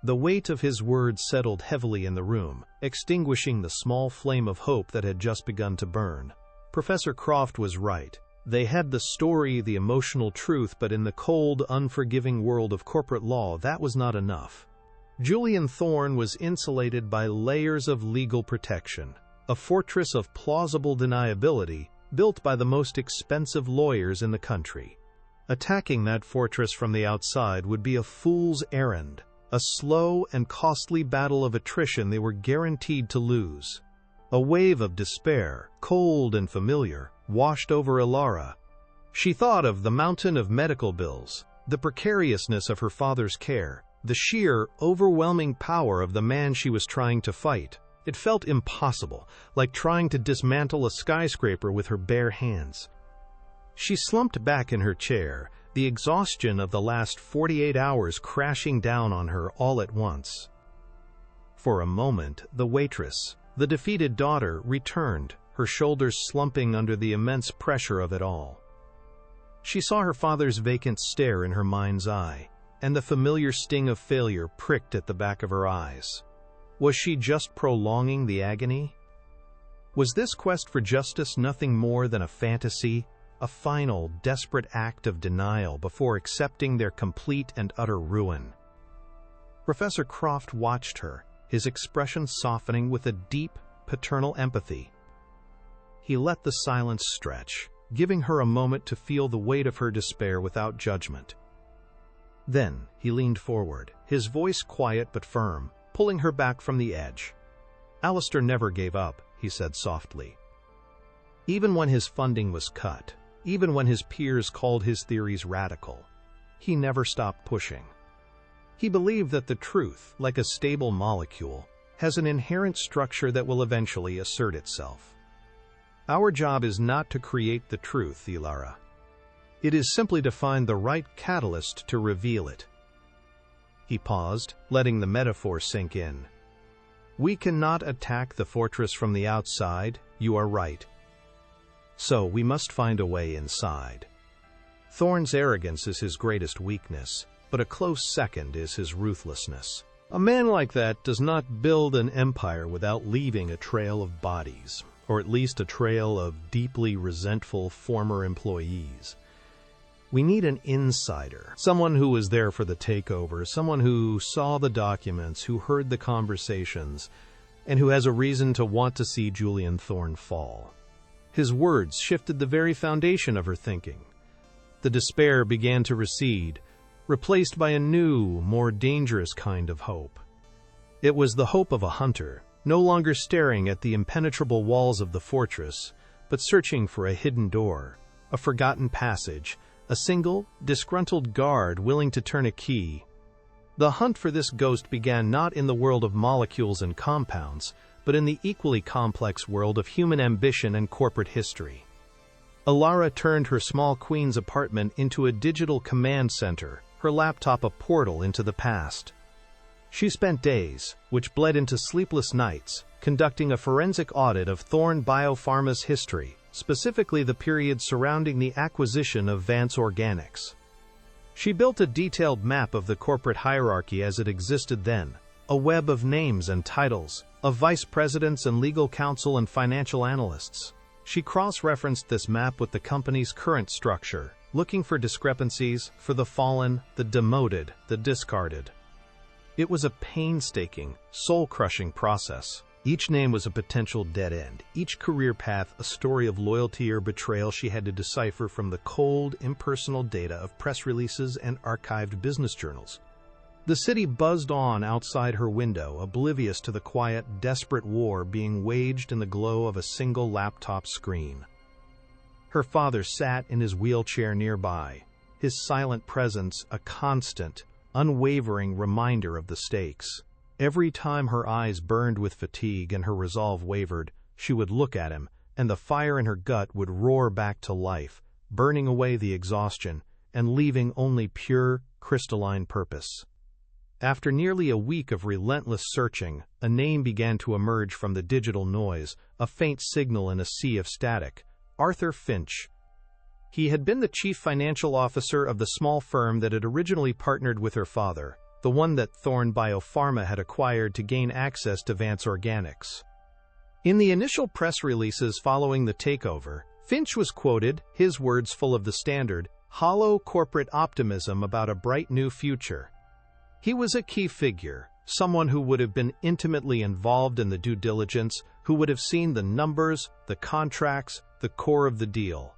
The weight of his words settled heavily in the room, extinguishing the small flame of hope that had just begun to burn. Professor Croft was right. They had the story, the emotional truth, but in the cold, unforgiving world of corporate law, that was not enough. Julian Thorne was insulated by layers of legal protection, a fortress of plausible deniability built by the most expensive lawyers in the country. Attacking that fortress from the outside would be a fool's errand, a slow and costly battle of attrition they were guaranteed to lose. A wave of despair, cold and familiar, washed over Ilara. She thought of the mountain of medical bills, the precariousness of her father's care, the sheer, overwhelming power of the man she was trying to fight. It felt impossible, like trying to dismantle a skyscraper with her bare hands. She slumped back in her chair, the exhaustion of the last 48 hours crashing down on her all at once. For a moment, the waitress, the defeated daughter, returned, her shoulders slumping under the immense pressure of it all. She saw her father's vacant stare in her mind's eye, and the familiar sting of failure pricked at the back of her eyes. Was she just prolonging the agony? Was this quest for justice nothing more than a fantasy, a final, desperate act of denial before accepting their complete and utter ruin? Professor Croft watched her, his expression softening with a deep, paternal empathy. He let the silence stretch, giving her a moment to feel the weight of her despair without judgment. Then he leaned forward, his voice quiet but firm, pulling her back from the edge. "Alistair never gave up," he said softly. Even when his funding was cut, even when his peers called his theories radical, he never stopped pushing. He believed that the truth, like a stable molecule, has an inherent structure that will eventually assert itself. Our job is not to create the truth, Ilara. It is simply to find the right catalyst to reveal it. He paused, letting the metaphor sink in. We cannot attack the fortress from the outside, you are right. So we must find a way inside. Thorne's arrogance is his greatest weakness, but a close second is his ruthlessness. A man like that does not build an empire without leaving a trail of bodies, or at least a trail of deeply resentful former employees. We need an insider, someone who was there for the takeover, someone who saw the documents, who heard the conversations, and who has a reason to want to see Julian Thorne fall. His words shifted the very foundation of her thinking. The despair began to recede, replaced by a new, more dangerous kind of hope. It was the hope of a hunter, no longer staring at the impenetrable walls of the fortress, but searching for a hidden door, a forgotten passage, a single, disgruntled guard willing to turn a key. The hunt for this ghost began not in the world of molecules and compounds, but in the equally complex world of human ambition and corporate history. Ilara turned her small queen's apartment into a digital command center, her laptop a portal into the past. She spent days, which bled into sleepless nights, conducting a forensic audit of Thorne Biopharma's history, specifically the period surrounding the acquisition of Vance Organics. She built a detailed map of the corporate hierarchy as it existed then, a web of names and titles, of vice presidents and legal counsel and financial analysts. She cross-referenced this map with the company's current structure, looking for discrepancies, for the fallen, the demoted, the discarded. It was a painstaking, soul-crushing process. Each name was a potential dead end, each career path a story of loyalty or betrayal she had to decipher from the cold, impersonal data of press releases and archived business journals. The city buzzed on outside her window, oblivious to the quiet, desperate war being waged in the glow of a single laptop screen. Her father sat in his wheelchair nearby, his silent presence a constant, unwavering reminder of the stakes. Every time her eyes burned with fatigue and her resolve wavered, she would look at him, and the fire in her gut would roar back to life, burning away the exhaustion and leaving only pure, crystalline purpose. After nearly a week of relentless searching, a name began to emerge from the digital noise, a faint signal in a sea of static: Arthur Finch. He had been the chief financial officer of the small firm that had originally partnered with her father, the one that Thorne Biopharma had acquired to gain access to Vance Organics. In the initial press releases following the takeover, Finch was quoted, his words full of the standard, hollow corporate optimism about a bright new future. He was a key figure, someone who would have been intimately involved in the due diligence, who would have seen the numbers, the contracts, the core of the deal.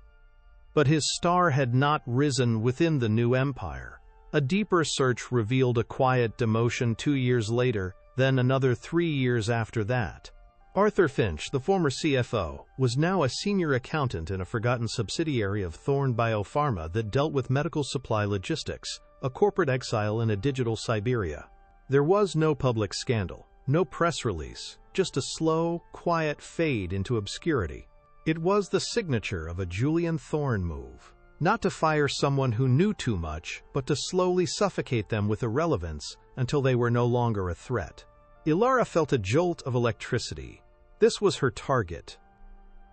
But his star had not risen within the new empire. A deeper search revealed a quiet demotion 2 years later, then another 3 years after that. Arthur Finch, the former CFO, was now a senior accountant in a forgotten subsidiary of Thorne Biopharma that dealt with medical supply logistics, a corporate exile in a digital Siberia. There was no public scandal, no press release, just a slow, quiet fade into obscurity. It was the signature of a Julian Thorne move. Not to fire someone who knew too much, but to slowly suffocate them with irrelevance until they were no longer a threat. Ilara felt a jolt of electricity. This was her target.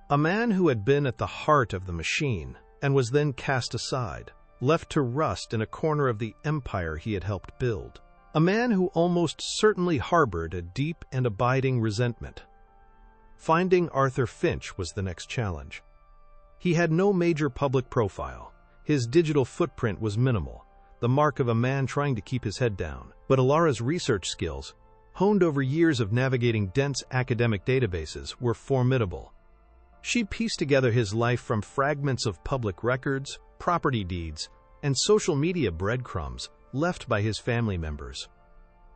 A man who had been at the heart of the machine and was then cast aside, left to rust in a corner of the empire he had helped build. A man who almost certainly harbored a deep and abiding resentment. Finding Arthur Finch was the next challenge. He had no major public profile. His digital footprint was minimal, the mark of a man trying to keep his head down. But Ilara's research skills, honed over years of navigating dense academic databases, were formidable. She pieced together his life from fragments of public records, property deeds, and social media breadcrumbs left by his family members.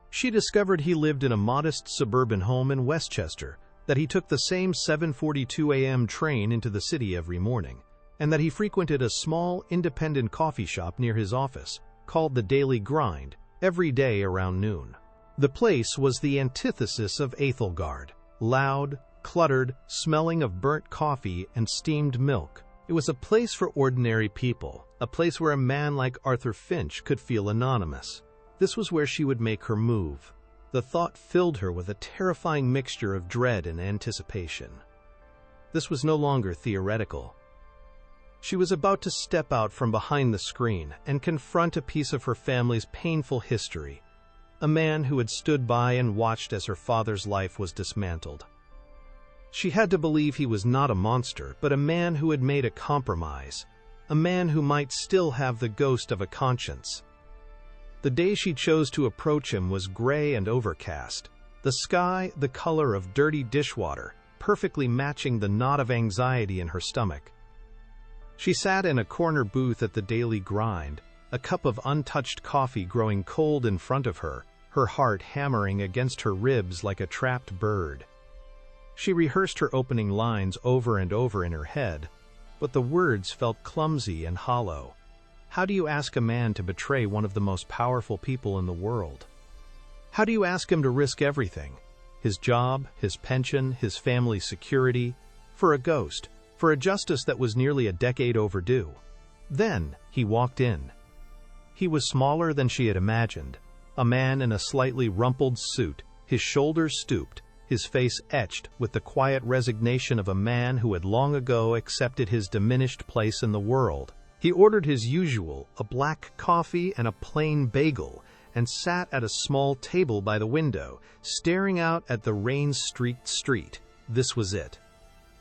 She discovered he lived in a modest suburban home in Westchester, that he took the same 7:42 a.m. train into the city every morning, and that he frequented a small, independent coffee shop near his office, called the Daily Grind, every day around noon. The place was the antithesis of Æthelgard, loud, cluttered, smelling of burnt coffee and steamed milk. It was a place for ordinary people, a place where a man like Arthur Finch could feel anonymous. This was where she would make her move. The thought filled her with a terrifying mixture of dread and anticipation. This was no longer theoretical. She was about to step out from behind the screen and confront a piece of her family's painful history, a man who had stood by and watched as her father's life was dismantled. She had to believe he was not a monster, but a man who had made a compromise, a man who might still have the ghost of a conscience. The day she chose to approach him was gray and overcast, the sky the color of dirty dishwater, perfectly matching the knot of anxiety in her stomach. She sat in a corner booth at the Daily Grind, a cup of untouched coffee growing cold in front of her, her heart hammering against her ribs like a trapped bird. She rehearsed her opening lines over and over in her head, but the words felt clumsy and hollow. How do you ask a man to betray one of the most powerful people in the world? How do you ask him to risk everything? His job, his pension, his family's security, for a ghost, for a justice that was nearly a decade overdue? Then he walked in. He was smaller than she had imagined, a man in a slightly rumpled suit, his shoulders stooped, his face etched with the quiet resignation of a man who had long ago accepted his diminished place in the world. He ordered his usual, a black coffee and a plain bagel, and sat at a small table by the window, staring out at the rain-streaked street. This was it.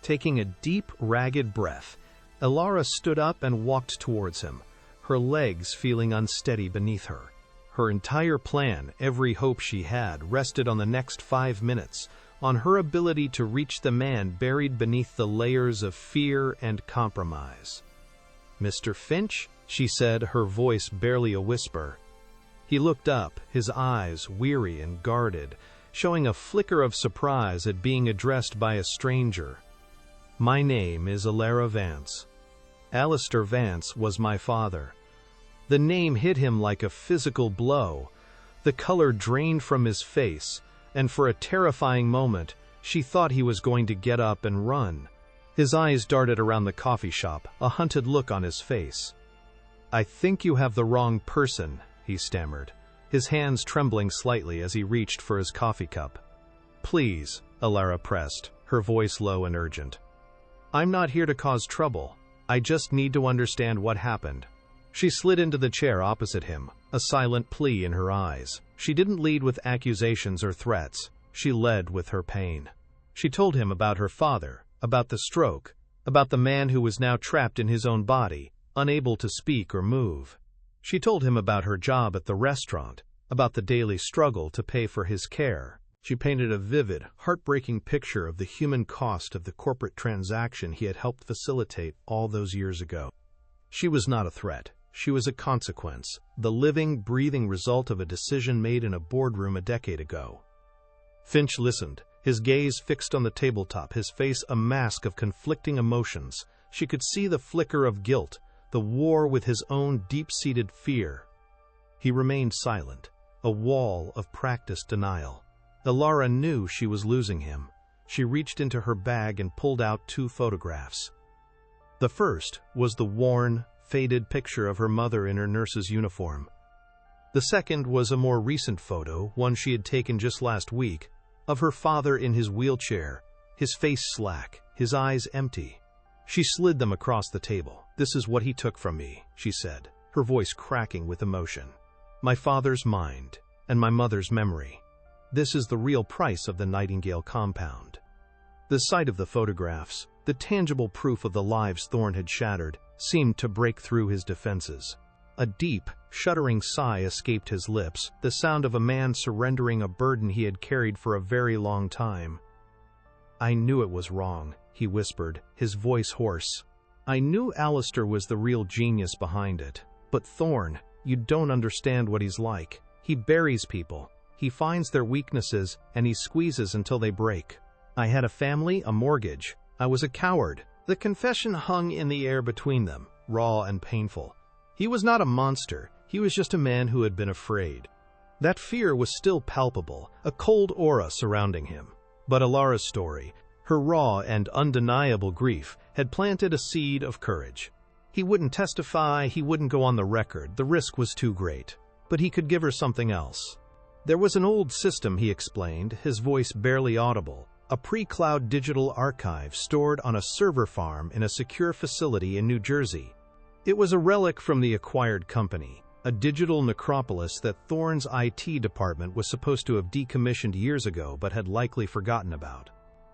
Taking a deep, ragged breath, Ilara stood up and walked towards him, her legs feeling unsteady beneath her. Her entire plan, every hope she had, rested on the next 5 minutes, on her ability to reach the man buried beneath the layers of fear and compromise. "Mr. Finch?" she said, her voice barely a whisper. He looked up, his eyes weary and guarded, showing a flicker of surprise at being addressed by a stranger. "My name is Ilara Vance. Alistair Vance was my father." The name hit him like a physical blow. The color drained from his face, and for a terrifying moment, she thought he was going to get up and run. His eyes darted around the coffee shop, a hunted look on his face. "I think you have the wrong person," he stammered, his hands trembling slightly as he reached for his coffee cup. "Please," Alara pressed, her voice low and urgent. "I'm not here to cause trouble. I just need to understand what happened." She slid into the chair opposite him, a silent plea in her eyes. She didn't lead with accusations or threats. She led with her pain. She told him about her father, about the stroke, about the man who was now trapped in his own body, unable to speak or move. She told him about her job at the restaurant, about the daily struggle to pay for his care. She painted a vivid, heartbreaking picture of the human cost of the corporate transaction he had helped facilitate all those years ago. She was not a threat. She was a consequence, the living, breathing result of a decision made in a boardroom a decade ago. Finch listened, his gaze fixed on the tabletop, his face a mask of conflicting emotions. She could see the flicker of guilt, the war with his own deep-seated fear. He remained silent, a wall of practiced denial. Alara knew she was losing him. She reached into her bag and pulled out 2 photographs. The first was the worn, faded picture of her mother in her nurse's uniform. The second was a more recent photo, one she had taken just last week, of her father in his wheelchair, his face slack, his eyes empty. She slid them across the table. "This is what he took from me," she said, her voice cracking with emotion. "My father's mind, and my mother's memory. This is the real price of the Nightingale compound." The sight of the photographs, the tangible proof of the lives Thorne had shattered, seemed to break through his defenses. A deep, shuddering sigh escaped his lips, the sound of a man surrendering a burden he had carried for a very long time. "I knew it was wrong," he whispered, his voice hoarse. "I knew Alistair was the real genius behind it. But Thorne, you don't understand what he's like. He buries people. He finds their weaknesses, and he squeezes until they break. I had a family, a mortgage. I was a coward." The confession hung in the air between them, raw and painful. He was not a monster. He was just a man who had been afraid. That fear was still palpable, a cold aura surrounding him. But Alara's story, her raw and undeniable grief, had planted a seed of courage. He wouldn't testify, he wouldn't go on the record, the risk was too great. But he could give her something else. There was an old system, he explained, his voice barely audible, a pre-cloud digital archive stored on a server farm in a secure facility in New Jersey. It was a relic from the acquired company, a digital necropolis that Thorne's IT department was supposed to have decommissioned years ago but had likely forgotten about.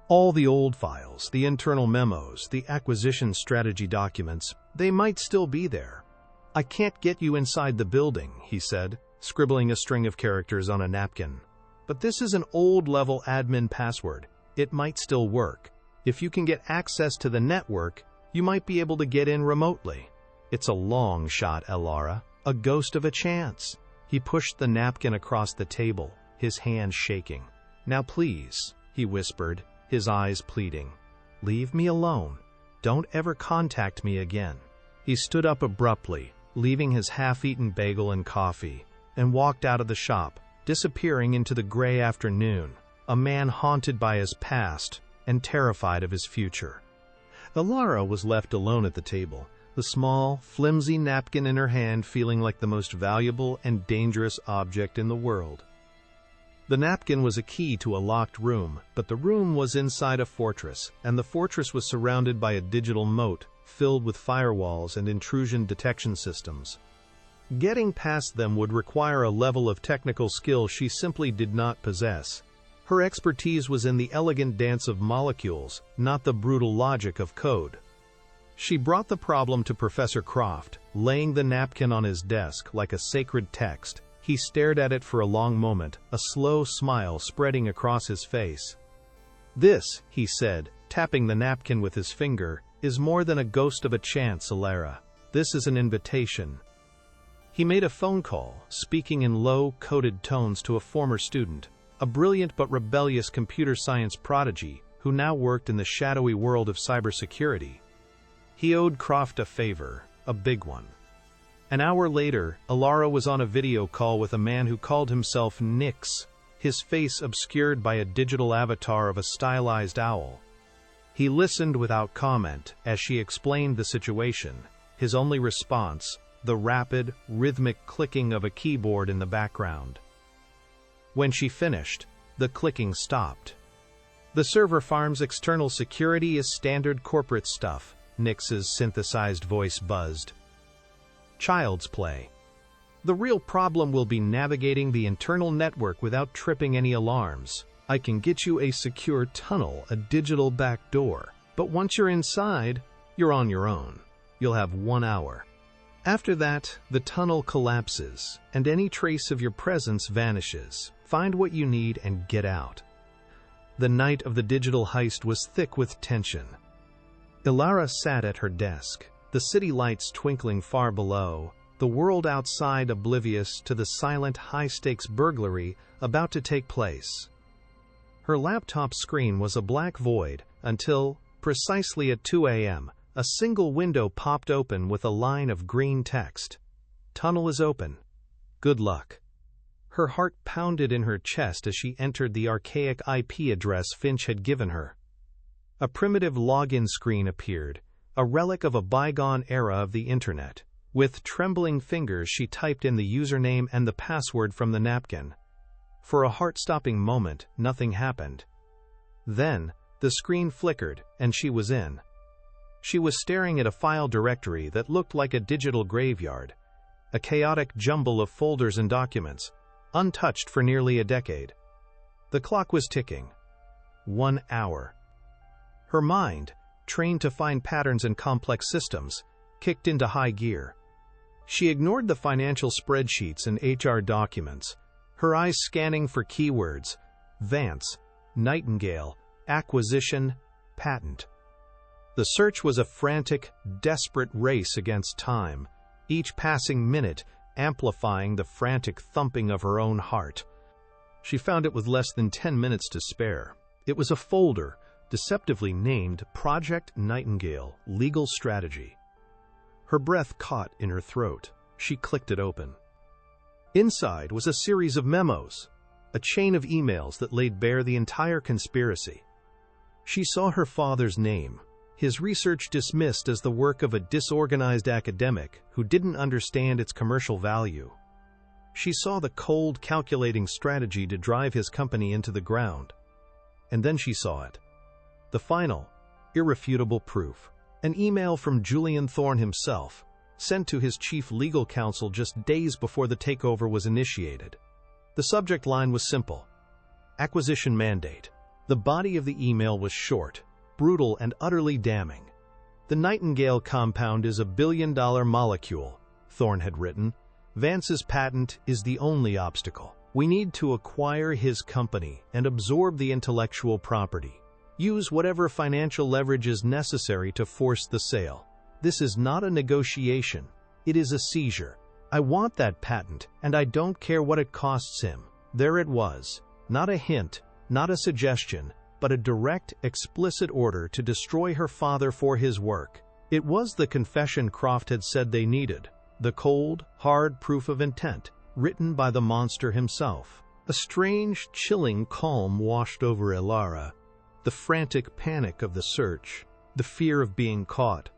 All the old files, the internal memos, the acquisition strategy documents, they might still be there. "I can't get you inside the building," he said, scribbling a string of characters on a napkin. "But this is an old-level admin password. It might still work. If you can get access to the network, you might be able to get in remotely. It's a long shot, Alara, a ghost of a chance." He pushed the napkin across the table, his hand shaking. "Now please," he whispered, his eyes pleading. "Leave me alone. Don't ever contact me again." He stood up abruptly, leaving his half-eaten bagel and coffee, and walked out of the shop, disappearing into the gray afternoon, a man haunted by his past and terrified of his future. Alara was left alone at the table, the small, flimsy napkin in her hand feeling like the most valuable and dangerous object in the world. The napkin was a key to a locked room, but the room was inside a fortress, and the fortress was surrounded by a digital moat filled with firewalls and intrusion detection systems. Getting past them would require a level of technical skill she simply did not possess. Her expertise was in the elegant dance of molecules, not the brutal logic of code. She brought the problem to Professor Croft, laying the napkin on his desk like a sacred text. He stared at it for a long moment, a slow smile spreading across his face. "This," he said, tapping the napkin with his finger, "is more than a ghost of a chance, Alara. This is an invitation." He made a phone call, speaking in low, coded tones to a former student, a brilliant but rebellious computer science prodigy who now worked in the shadowy world of cybersecurity. He owed Croft a favor, a big one. An hour later, Alara was on a video call with a man who called himself Nix, his face obscured by a digital avatar of a stylized owl. He listened without comment as she explained the situation, his only response, the rapid, rhythmic clicking of a keyboard in the background. When she finished, the clicking stopped. "The server farm's external security is standard corporate stuff," Nix's synthesized voice buzzed. "Child's play. The real problem will be navigating the internal network without tripping any alarms. I can get you a secure tunnel, a digital back door. But once you're inside, you're on your own. You'll have 1 hour. After that, the tunnel collapses, and any trace of your presence vanishes. Find what you need and get out." The night of the digital heist was thick with tension. Ilara sat at her desk, the city lights twinkling far below, the world outside oblivious to the silent, high-stakes burglary about to take place. Her laptop screen was a black void until, precisely at 2 a.m., a single window popped open with a line of green text. "Tunnel is open. Good luck." Her heart pounded in her chest as she entered the archaic IP address Finch had given her. A primitive login screen appeared, a relic of a bygone era of the internet. With trembling fingers she typed in the username and the password from the napkin. For a heart-stopping moment, nothing happened. Then, the screen flickered, and she was in. She was staring at a file directory that looked like a digital graveyard, a chaotic jumble of folders and documents, untouched for nearly a decade. The clock was ticking. 1 hour. Her mind, trained to find patterns in complex systems, kicked into high gear. She ignored the financial spreadsheets and HR documents, her eyes scanning for keywords: Vance, Nightingale, acquisition, patent. The search was a frantic, desperate race against time, each passing minute amplifying the frantic thumping of her own heart. She found it with less than 10 minutes to spare. It was a folder, deceptively named Project Nightingale Legal Strategy. Her breath caught in her throat. She clicked it open. Inside was a series of memos, a chain of emails that laid bare the entire conspiracy. She saw her father's name, his research dismissed as the work of a disorganized academic who didn't understand its commercial value. She saw the cold, calculating strategy to drive his company into the ground. And then she saw it. The final, irrefutable proof. An email from Julian Thorne himself, sent to his chief legal counsel just days before the takeover was initiated. The subject line was simple: acquisition mandate. The body of the email was short, brutal, and utterly damning. "The Nightingale compound is a billion-dollar molecule," Thorne had written. "Vance's patent is the only obstacle. We need to acquire his company and absorb the intellectual property. Use whatever financial leverage is necessary to force the sale. This is not a negotiation. It is a seizure. I want that patent, and I don't care what it costs him." There it was. Not a hint, not a suggestion, but a direct, explicit order to destroy her father for his work. It was the confession Croft had said they needed. The cold, hard proof of intent, written by the monster himself. A strange, chilling calm washed over Ilara. The frantic panic of the search, the fear of being caught,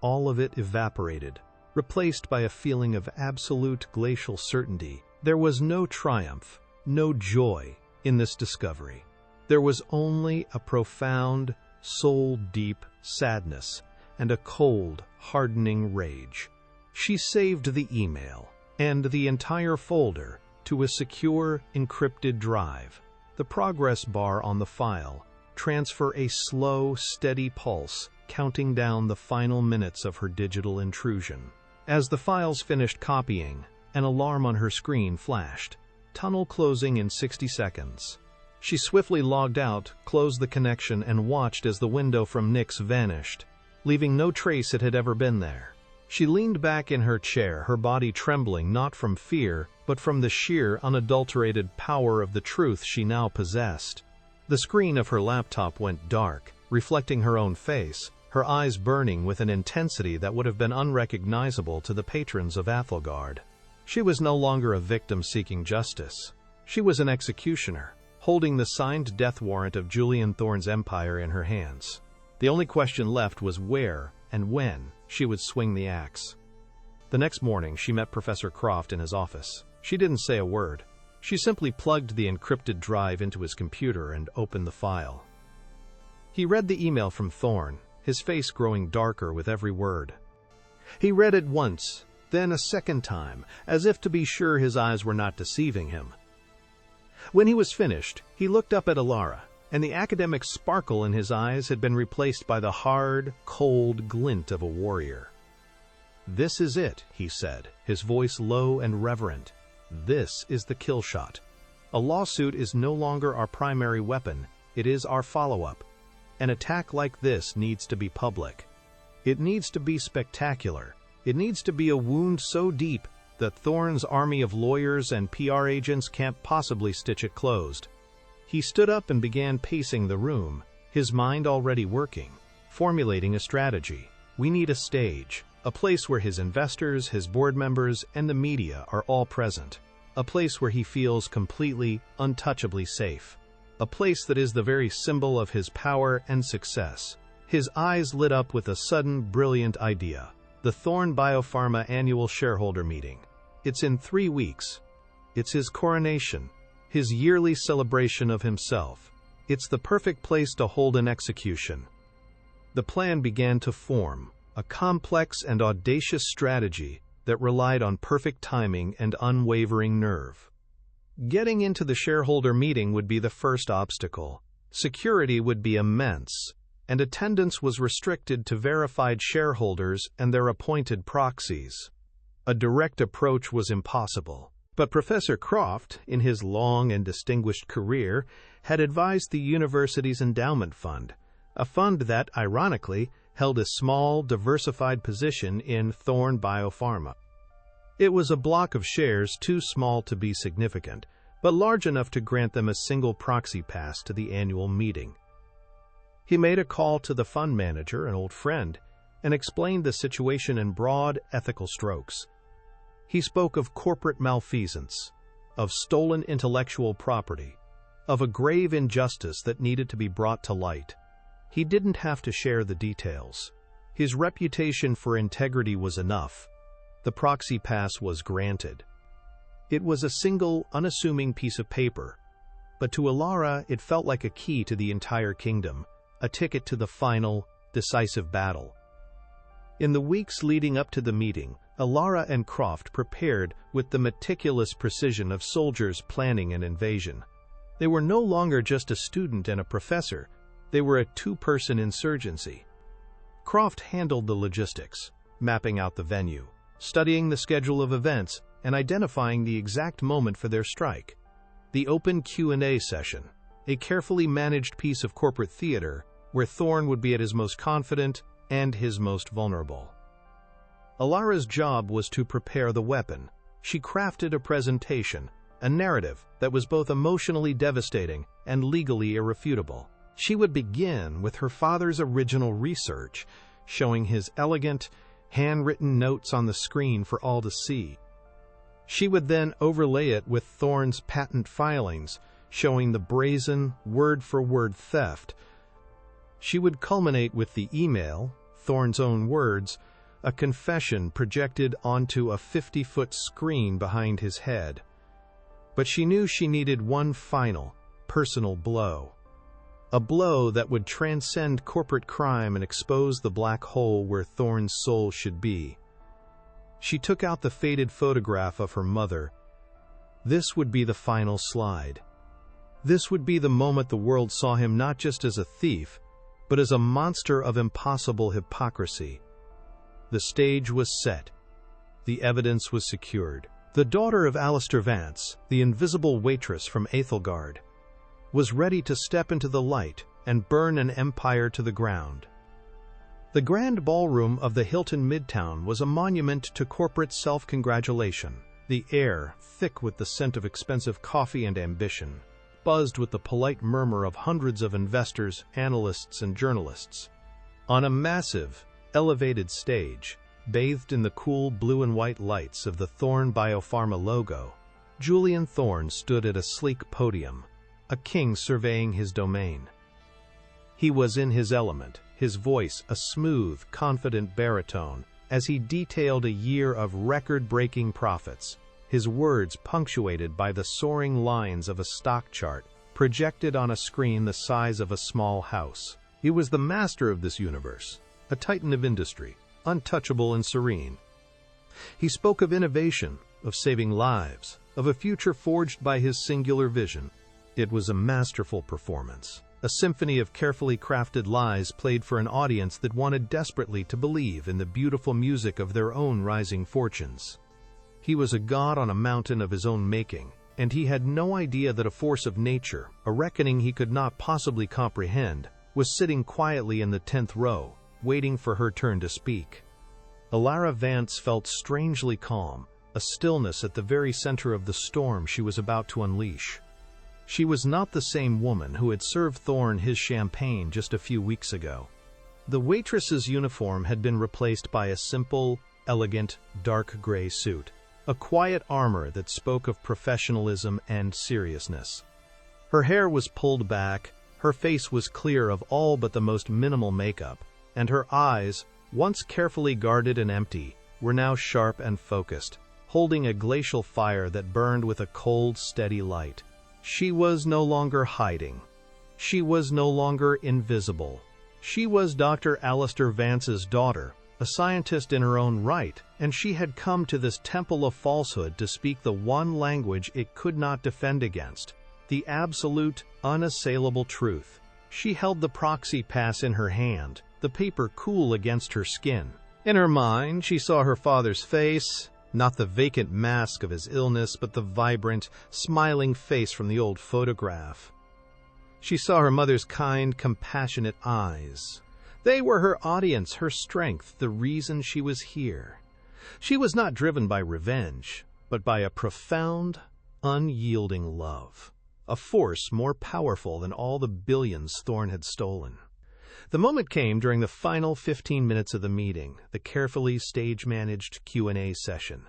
all of it evaporated, replaced by a feeling of absolute glacial certainty. There was no triumph, no joy in this discovery. There was only a profound, soul-deep sadness and a cold, hardening rage. She saved the email and the entire folder to a secure, encrypted drive. The progress bar on the file transfer a slow, steady pulse, counting down the final minutes of her digital intrusion. As the files finished copying, an alarm on her screen flashed. Tunnel closing in 60 seconds. She swiftly logged out, closed the connection, and watched as the window from Nix vanished, leaving no trace it had ever been there. She leaned back in her chair, her body trembling not from fear, but from the sheer, unadulterated power of the truth she now possessed. The screen of her laptop went dark, reflecting her own face, her eyes burning with an intensity that would have been unrecognizable to the patrons of Athelgard. She was no longer a victim seeking justice. She was an executioner, holding the signed death warrant of Julian Thorne's empire in her hands. The only question left was where and when she would swing the axe. The next morning, she met Professor Croft in his office. She didn't say a word. She simply plugged the encrypted drive into his computer and opened the file. He read the email from Thorne, his face growing darker with every word. He read it once, then a second time, as if to be sure his eyes were not deceiving him. When he was finished, he looked up at Alara, and the academic sparkle in his eyes had been replaced by the hard, cold glint of a warrior. "This is it," he said, his voice low and reverent. "This is the kill shot. A lawsuit is no longer our primary weapon, it is our follow-up. An attack like this needs to be public. It needs to be spectacular. It needs to be a wound so deep that Thorne's army of lawyers and PR agents can't possibly stitch it closed." He stood up and began pacing the room, his mind already working, formulating a strategy. We need a stage, a place where his investors, his board members, and the media are all present. A place where he feels completely, untouchably safe. A place that is the very symbol of his power and success. His eyes lit up with a sudden, brilliant idea. The Thorne Biopharma annual shareholder meeting. It's in 3 weeks. It's his coronation, his yearly celebration of himself. It's the perfect place to hold an execution. The plan began to form, a complex and audacious strategy that relied on perfect timing and unwavering nerve. Getting into the shareholder meeting would be the first obstacle. Security would be immense, and attendance was restricted to verified shareholders and their appointed proxies. A direct approach was impossible. But Professor Croft, in his long and distinguished career, had advised the university's endowment fund, a fund that, ironically, held a small, diversified position in Thorne Biopharma. It was a block of shares too small to be significant, but large enough to grant them a single proxy pass to the annual meeting. He made a call to the fund manager, an old friend, and explained the situation in broad, ethical strokes. He spoke of corporate malfeasance, of stolen intellectual property, of a grave injustice that needed to be brought to light. He didn't have to share the details. His reputation for integrity was enough. The proxy pass was granted. It was a single, unassuming piece of paper, but to Alara it felt like a key to the entire kingdom, a ticket to the final, decisive battle. In the weeks leading up to the meeting, Alara and Croft prepared with the meticulous precision of soldiers planning an invasion. They were no longer just a student and a professor, they were a two-person insurgency. Croft handled the logistics, mapping out the venue, studying the schedule of events, and identifying the exact moment for their strike. The open Q&A session, a carefully managed piece of corporate theater where Thorne would be at his most confident and his most vulnerable. Alara's job was to prepare the weapon. She crafted a presentation, a narrative that was both emotionally devastating and legally irrefutable. She would begin with her father's original research, showing his elegant, handwritten notes on the screen for all to see. She would then overlay it with Thorne's patent filings, showing the brazen, word-for-word theft. She would culminate with the email, Thorne's own words, a confession projected onto a 50-foot screen behind his head. But she knew she needed one final, personal blow. A blow that would transcend corporate crime and expose the black hole where Thorne's soul should be. She took out the faded photograph of her mother. This would be the final slide. This would be the moment the world saw him not just as a thief, but as a monster of impossible hypocrisy. The stage was set. The evidence was secured. The daughter of Alistair Vance, the invisible waitress from Aethelgard, was ready to step into the light and burn an empire to the ground. The grand ballroom of the Hilton Midtown was a monument to corporate self-congratulation. The air, thick with the scent of expensive coffee and ambition, buzzed with the polite murmur of hundreds of investors, analysts, and journalists. On a massive, elevated stage, bathed in the cool blue and white lights of the Thorne Biopharma logo, Julian Thorne stood at a sleek podium, a king surveying his domain. He was in his element, his voice a smooth, confident baritone, as he detailed a year of record-breaking profits, his words punctuated by the soaring lines of a stock chart projected on a screen the size of a small house. He was the master of this universe, a titan of industry, untouchable and serene. He spoke of innovation, of saving lives, of a future forged by his singular vision. It was a masterful performance, a symphony of carefully crafted lies played for an audience that wanted desperately to believe in the beautiful music of their own rising fortunes. He was a god on a mountain of his own making, and he had no idea that a force of nature, a reckoning he could not possibly comprehend, was sitting quietly in the 10th row, waiting for her turn to speak. Alara Vance felt strangely calm, a stillness at the very center of the storm she was about to unleash. She was not the same woman who had served Thorne his champagne just a few weeks ago. The waitress's uniform had been replaced by a simple, elegant, dark gray suit, a quiet armor that spoke of professionalism and seriousness. Her hair was pulled back, her face was clear of all but the most minimal makeup, and her eyes, once carefully guarded and empty, were now sharp and focused, holding a glacial fire that burned with a cold, steady light. She was no longer hiding. She was no longer invisible. She was Dr. Alistair Vance's daughter, a scientist in her own right, and she had come to this temple of falsehood to speak the one language it could not defend against, the absolute, unassailable truth. She held the proxy pass in her hand, the paper cool against her skin. In her mind, she saw her father's face, not the vacant mask of his illness, but the vibrant, smiling face from the old photograph. She saw her mother's kind, compassionate eyes. They were her audience, her strength, the reason she was here. She was not driven by revenge, but by a profound, unyielding love, a force more powerful than all the billions Thorne had stolen. The moment came during the final 15 minutes of the meeting, the carefully stage-managed Q&A session.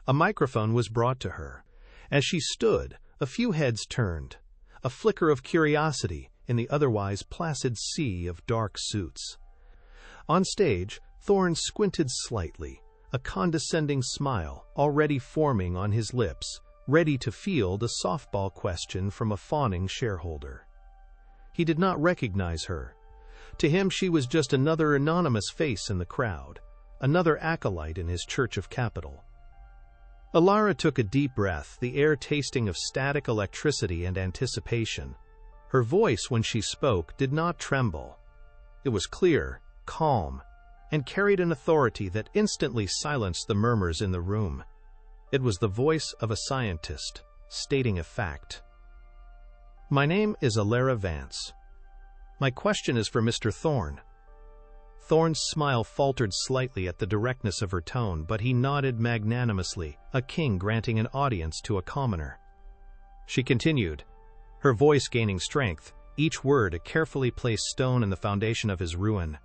A microphone was brought to her. As she stood, a few heads turned, a flicker of curiosity in the otherwise placid sea of dark suits. On stage, Thorne squinted slightly, a condescending smile already forming on his lips, ready to field a softball question from a fawning shareholder. He did not recognize her. To him, she was just another anonymous face in the crowd, another acolyte in his church of capital. Alara took a deep breath, the air tasting of static electricity and anticipation. Her voice, when she spoke, did not tremble. It was clear, calm, and carried an authority that instantly silenced the murmurs in the room. It was the voice of a scientist, stating a fact. "My name is Alara Vance. My question is for Mr. Thorne." Thorne's smile faltered slightly at the directness of her tone, but he nodded magnanimously, a king granting an audience to a commoner. She continued, her voice gaining strength, each word a carefully placed stone in the foundation of his ruin.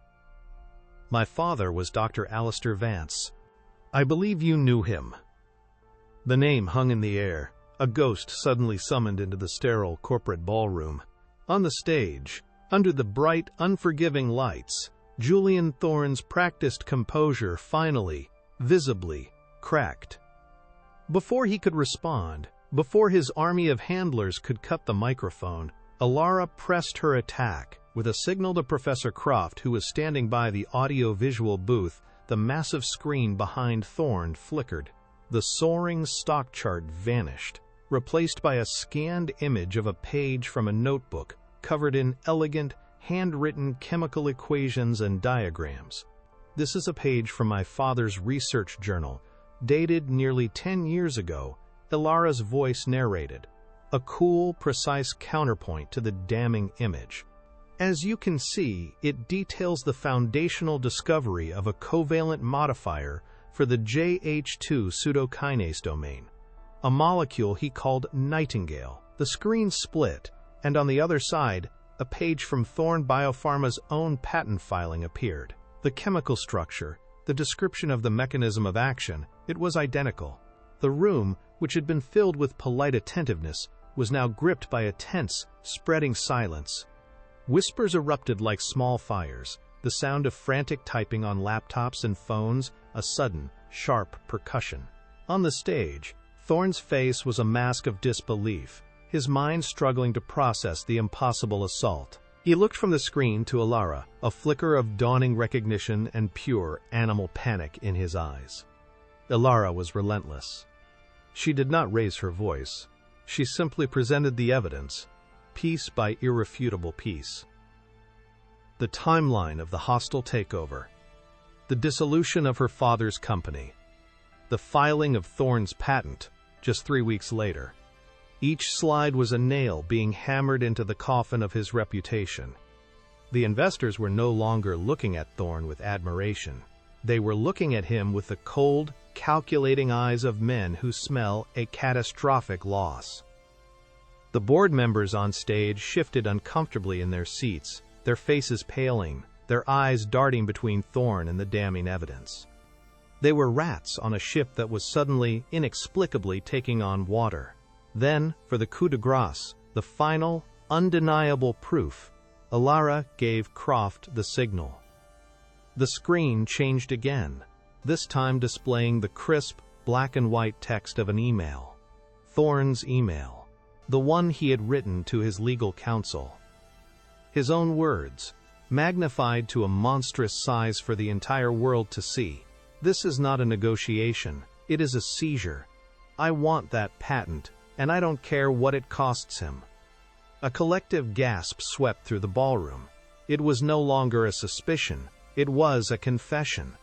"My father was Dr. Alistair Vance. I believe you knew him." The name hung in the air, a ghost suddenly summoned into the sterile corporate ballroom. On the stage, under the bright, unforgiving lights, Julian Thorne's practiced composure finally, visibly, cracked. Before he could respond, before his army of handlers could cut the microphone, Alara pressed her attack. With a signal to Professor Croft, who was standing by the audio-visual booth, the massive screen behind Thorne flickered. The soaring stock chart vanished, replaced by a scanned image of a page from a notebook covered in elegant, handwritten chemical equations and diagrams. "This is a page from my father's research journal, dated nearly 10 years ago," Alara's voice narrated, a cool, precise counterpoint to the damning image. "As you can see, it details the foundational discovery of a covalent modifier for the JH2 pseudokinase domain, a molecule he called Nightingale." The screen split, and on the other side, a page from Thorne Biopharma's own patent filing appeared. The chemical structure, the description of the mechanism of action, it was identical. The room, which had been filled with polite attentiveness, was now gripped by a tense, spreading silence. Whispers erupted like small fires, the sound of frantic typing on laptops and phones, a sudden, sharp percussion. On the stage, Thorne's face was a mask of disbelief, his mind struggling to process the impossible assault. He looked from the screen to Alara, a flicker of dawning recognition and pure animal panic in his eyes. Alara was relentless. She did not raise her voice. She simply presented the evidence, piece by irrefutable piece. The timeline of the hostile takeover, the dissolution of her father's company, the filing of Thorne's patent just 3 weeks later. Each slide was a nail being hammered into the coffin of his reputation. The investors were no longer looking at Thorne with admiration. They were looking at him with the cold, calculating eyes of men who smell a catastrophic loss. The board members on stage shifted uncomfortably in their seats, their faces paling, their eyes darting between Thorne and the damning evidence. They were rats on a ship that was suddenly, inexplicably taking on water. Then, for the coup de grace, the final, undeniable proof, Alara gave Croft the signal. The screen changed again, this time displaying the crisp, black-and-white text of an email. Thorne's email, the one he had written to his legal counsel. His own words, magnified to a monstrous size for the entire world to see. This is not a negotiation, it is a seizure. I want that patent, and I don't care what it costs him. A collective gasp swept through the ballroom. It was no longer a suspicion, it was a confession.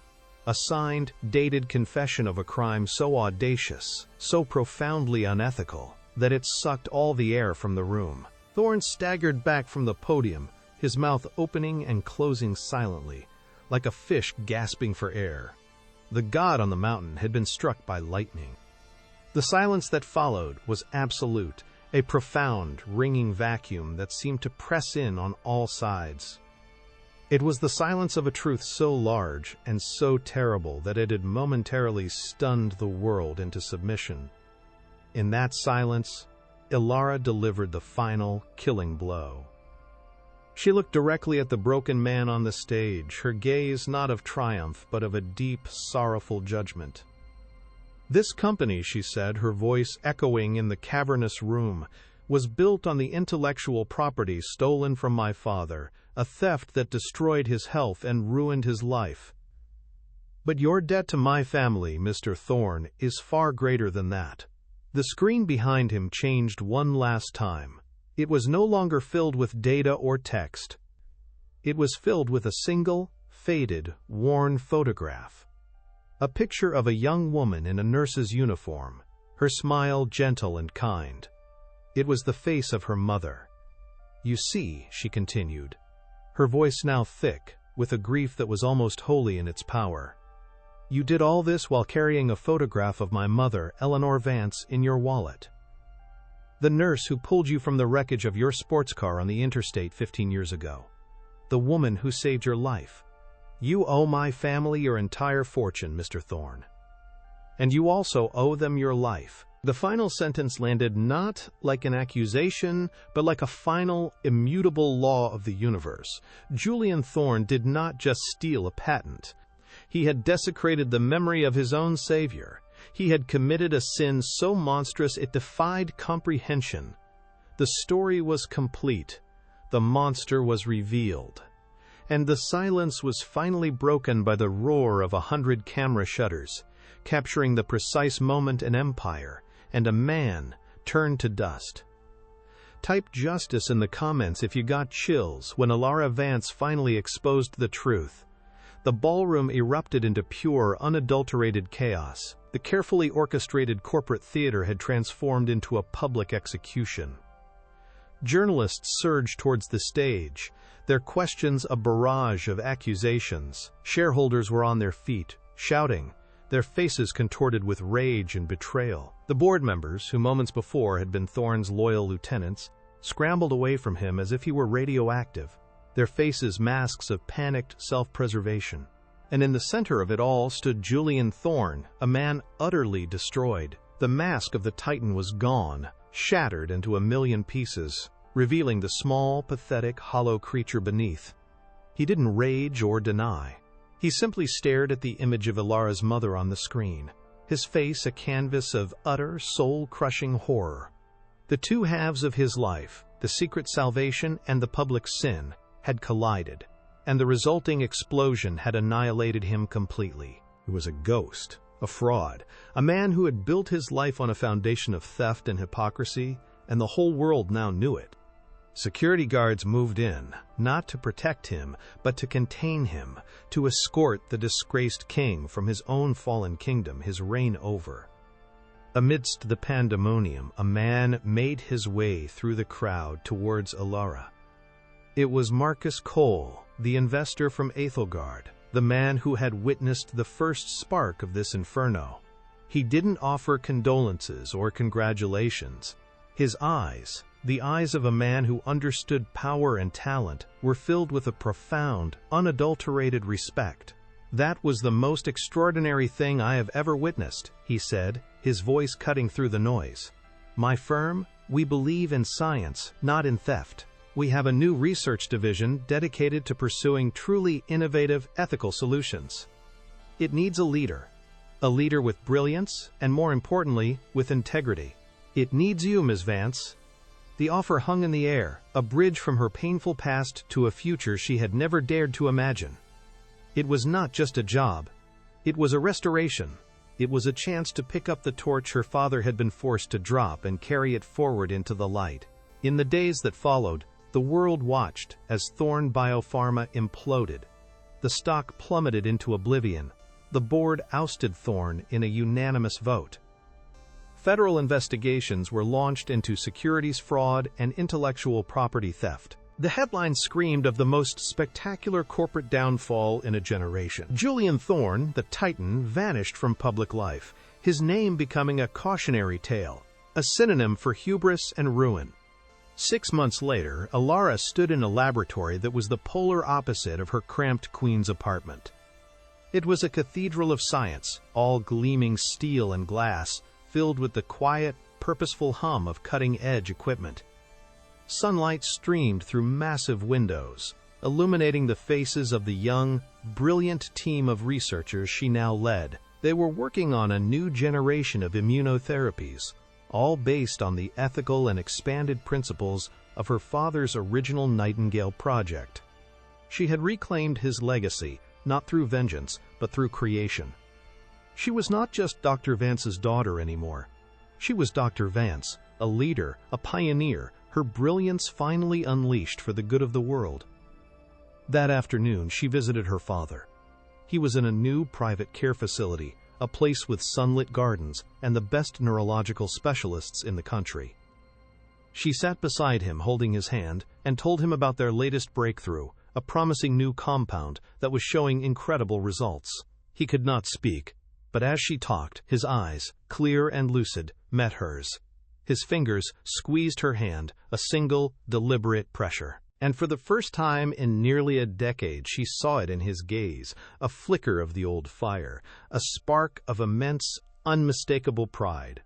A signed, dated confession of a crime so audacious, so profoundly unethical, that it sucked all the air from the room. Thorne staggered back from the podium, his mouth opening and closing silently, like a fish gasping for air. The god on the mountain had been struck by lightning. The silence that followed was absolute, a profound, ringing vacuum that seemed to press in on all sides. It was the silence of a truth so large and so terrible that it had momentarily stunned the world into submission. In that silence, Alara delivered the final, killing blow. She looked directly at the broken man on the stage, her gaze not of triumph but of a deep, sorrowful judgment. This company, she said, her voice echoing in the cavernous room, was built on the intellectual property stolen from my father, a theft that destroyed his health and ruined his life. But your debt to my family, Mr. Thorne, is far greater than that. The screen behind him changed one last time. It was no longer filled with data or text. It was filled with a single, faded, worn photograph. A picture of a young woman in a nurse's uniform, her smile gentle and kind. It was the face of her mother. You see, she continued, her voice now thick, with a grief that was almost holy in its power. You did all this while carrying a photograph of my mother, Eleanor Vance, in your wallet. The nurse who pulled you from the wreckage of your sports car on the interstate 15 years ago. The woman who saved your life. You owe my family your entire fortune, Mr. Thorne. And you also owe them your life. The final sentence landed not like an accusation, but like a final, immutable law of the universe. Julian Thorne did not just steal a patent. He had desecrated the memory of his own savior. He had committed a sin so monstrous it defied comprehension. The story was complete. The monster was revealed. And the silence was finally broken by the roar of 100 camera shutters, capturing the precise moment an empire and a man turned to dust. Type justice in the comments if you got chills when Alara Vance finally exposed the truth. The ballroom erupted into pure, unadulterated chaos. The carefully orchestrated corporate theater had transformed into a public execution. Journalists surged towards the stage, their questions a barrage of accusations. Shareholders were on their feet, shouting, their faces contorted with rage and betrayal. The board members, who moments before had been Thorne's loyal lieutenants, scrambled away from him as if he were radioactive, their faces masks of panicked self-preservation. And in the center of it all stood Julian Thorne, a man utterly destroyed. The mask of the Titan was gone, shattered into a million pieces, revealing the small, pathetic, hollow creature beneath. He didn't rage or deny. He simply stared at the image of Ilara's mother on the screen, his face a canvas of utter, soul-crushing horror. The two halves of his life, the secret salvation and the public sin, had collided, and the resulting explosion had annihilated him completely. He was a ghost, a fraud, a man who had built his life on a foundation of theft and hypocrisy, and the whole world now knew it. Security guards moved in, not to protect him, but to contain him, to escort the disgraced king from his own fallen kingdom, his reign over. Amidst the pandemonium, a man made his way through the crowd towards Ilara. It was Marcus Cole, the investor from Ethelgard, the man who had witnessed the first spark of this inferno. He didn't offer condolences or congratulations. His eyes, the eyes of a man who understood power and talent, were filled with a profound, unadulterated respect. "That was the most extraordinary thing I have ever witnessed," he said, his voice cutting through the noise. "My firm, we believe in science, not in theft. We have a new research division dedicated to pursuing truly innovative, ethical solutions. It needs a leader with brilliance, and more importantly, with integrity. It needs you, Ms. Vance." The offer hung in the air, a bridge from her painful past to a future she had never dared to imagine. It was not just a job. It was a restoration. It was a chance to pick up the torch her father had been forced to drop and carry it forward into the light. In the days that followed, the world watched as Thorne Biopharma imploded. The stock plummeted into oblivion. The board ousted Thorne in a unanimous vote. Federal investigations were launched into securities fraud and intellectual property theft. The headlines screamed of the most spectacular corporate downfall in a generation. Julian Thorne, the Titan, vanished from public life, his name becoming a cautionary tale, a synonym for hubris and ruin. 6 months later, Ilara stood in a laboratory that was the polar opposite of her cramped queen's apartment. It was a cathedral of science, all gleaming steel and glass, filled with the quiet, purposeful hum of cutting-edge equipment. Sunlight streamed through massive windows, illuminating the faces of the young, brilliant team of researchers she now led. They were working on a new generation of immunotherapies, all based on the ethical and expanded principles of her father's original Nightingale project. She had reclaimed his legacy, not through vengeance, but through creation. She was not just Dr. Vance's daughter anymore. She was Dr. Vance, a leader, a pioneer, her brilliance finally unleashed for the good of the world. That afternoon, she visited her father. He was in a new private care facility, a place with sunlit gardens and the best neurological specialists in the country. She sat beside him, holding his hand, and told him about their latest breakthrough, a promising new compound that was showing incredible results. He could not speak, but as she talked, his eyes, clear and lucid, met hers. His fingers squeezed her hand, a single, deliberate pressure. And for the first time in nearly a decade, she saw it in his gaze, a flicker of the old fire, a spark of immense, unmistakable pride.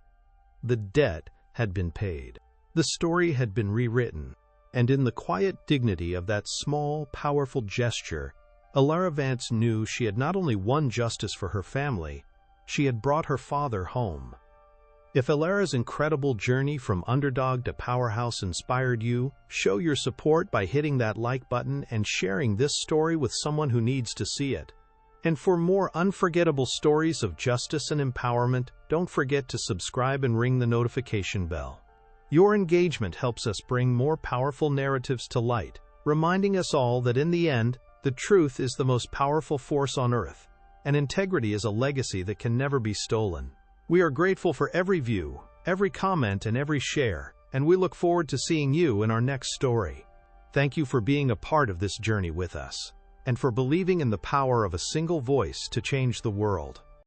The debt had been paid. The story had been rewritten, and in the quiet dignity of that small, powerful gesture, Ilara Vance knew she had not only won justice for her family, she had brought her father home. If Ilara's incredible journey from underdog to powerhouse inspired you, show your support by hitting that like button and sharing this story with someone who needs to see it. And for more unforgettable stories of justice and empowerment, don't forget to subscribe and ring the notification bell. Your engagement helps us bring more powerful narratives to light, reminding us all that in the end, the truth is the most powerful force on earth, and integrity is a legacy that can never be stolen. We are grateful for every view, every comment, and every share, and we look forward to seeing you in our next story. Thank you for being a part of this journey with us, and for believing in the power of a single voice to change the world.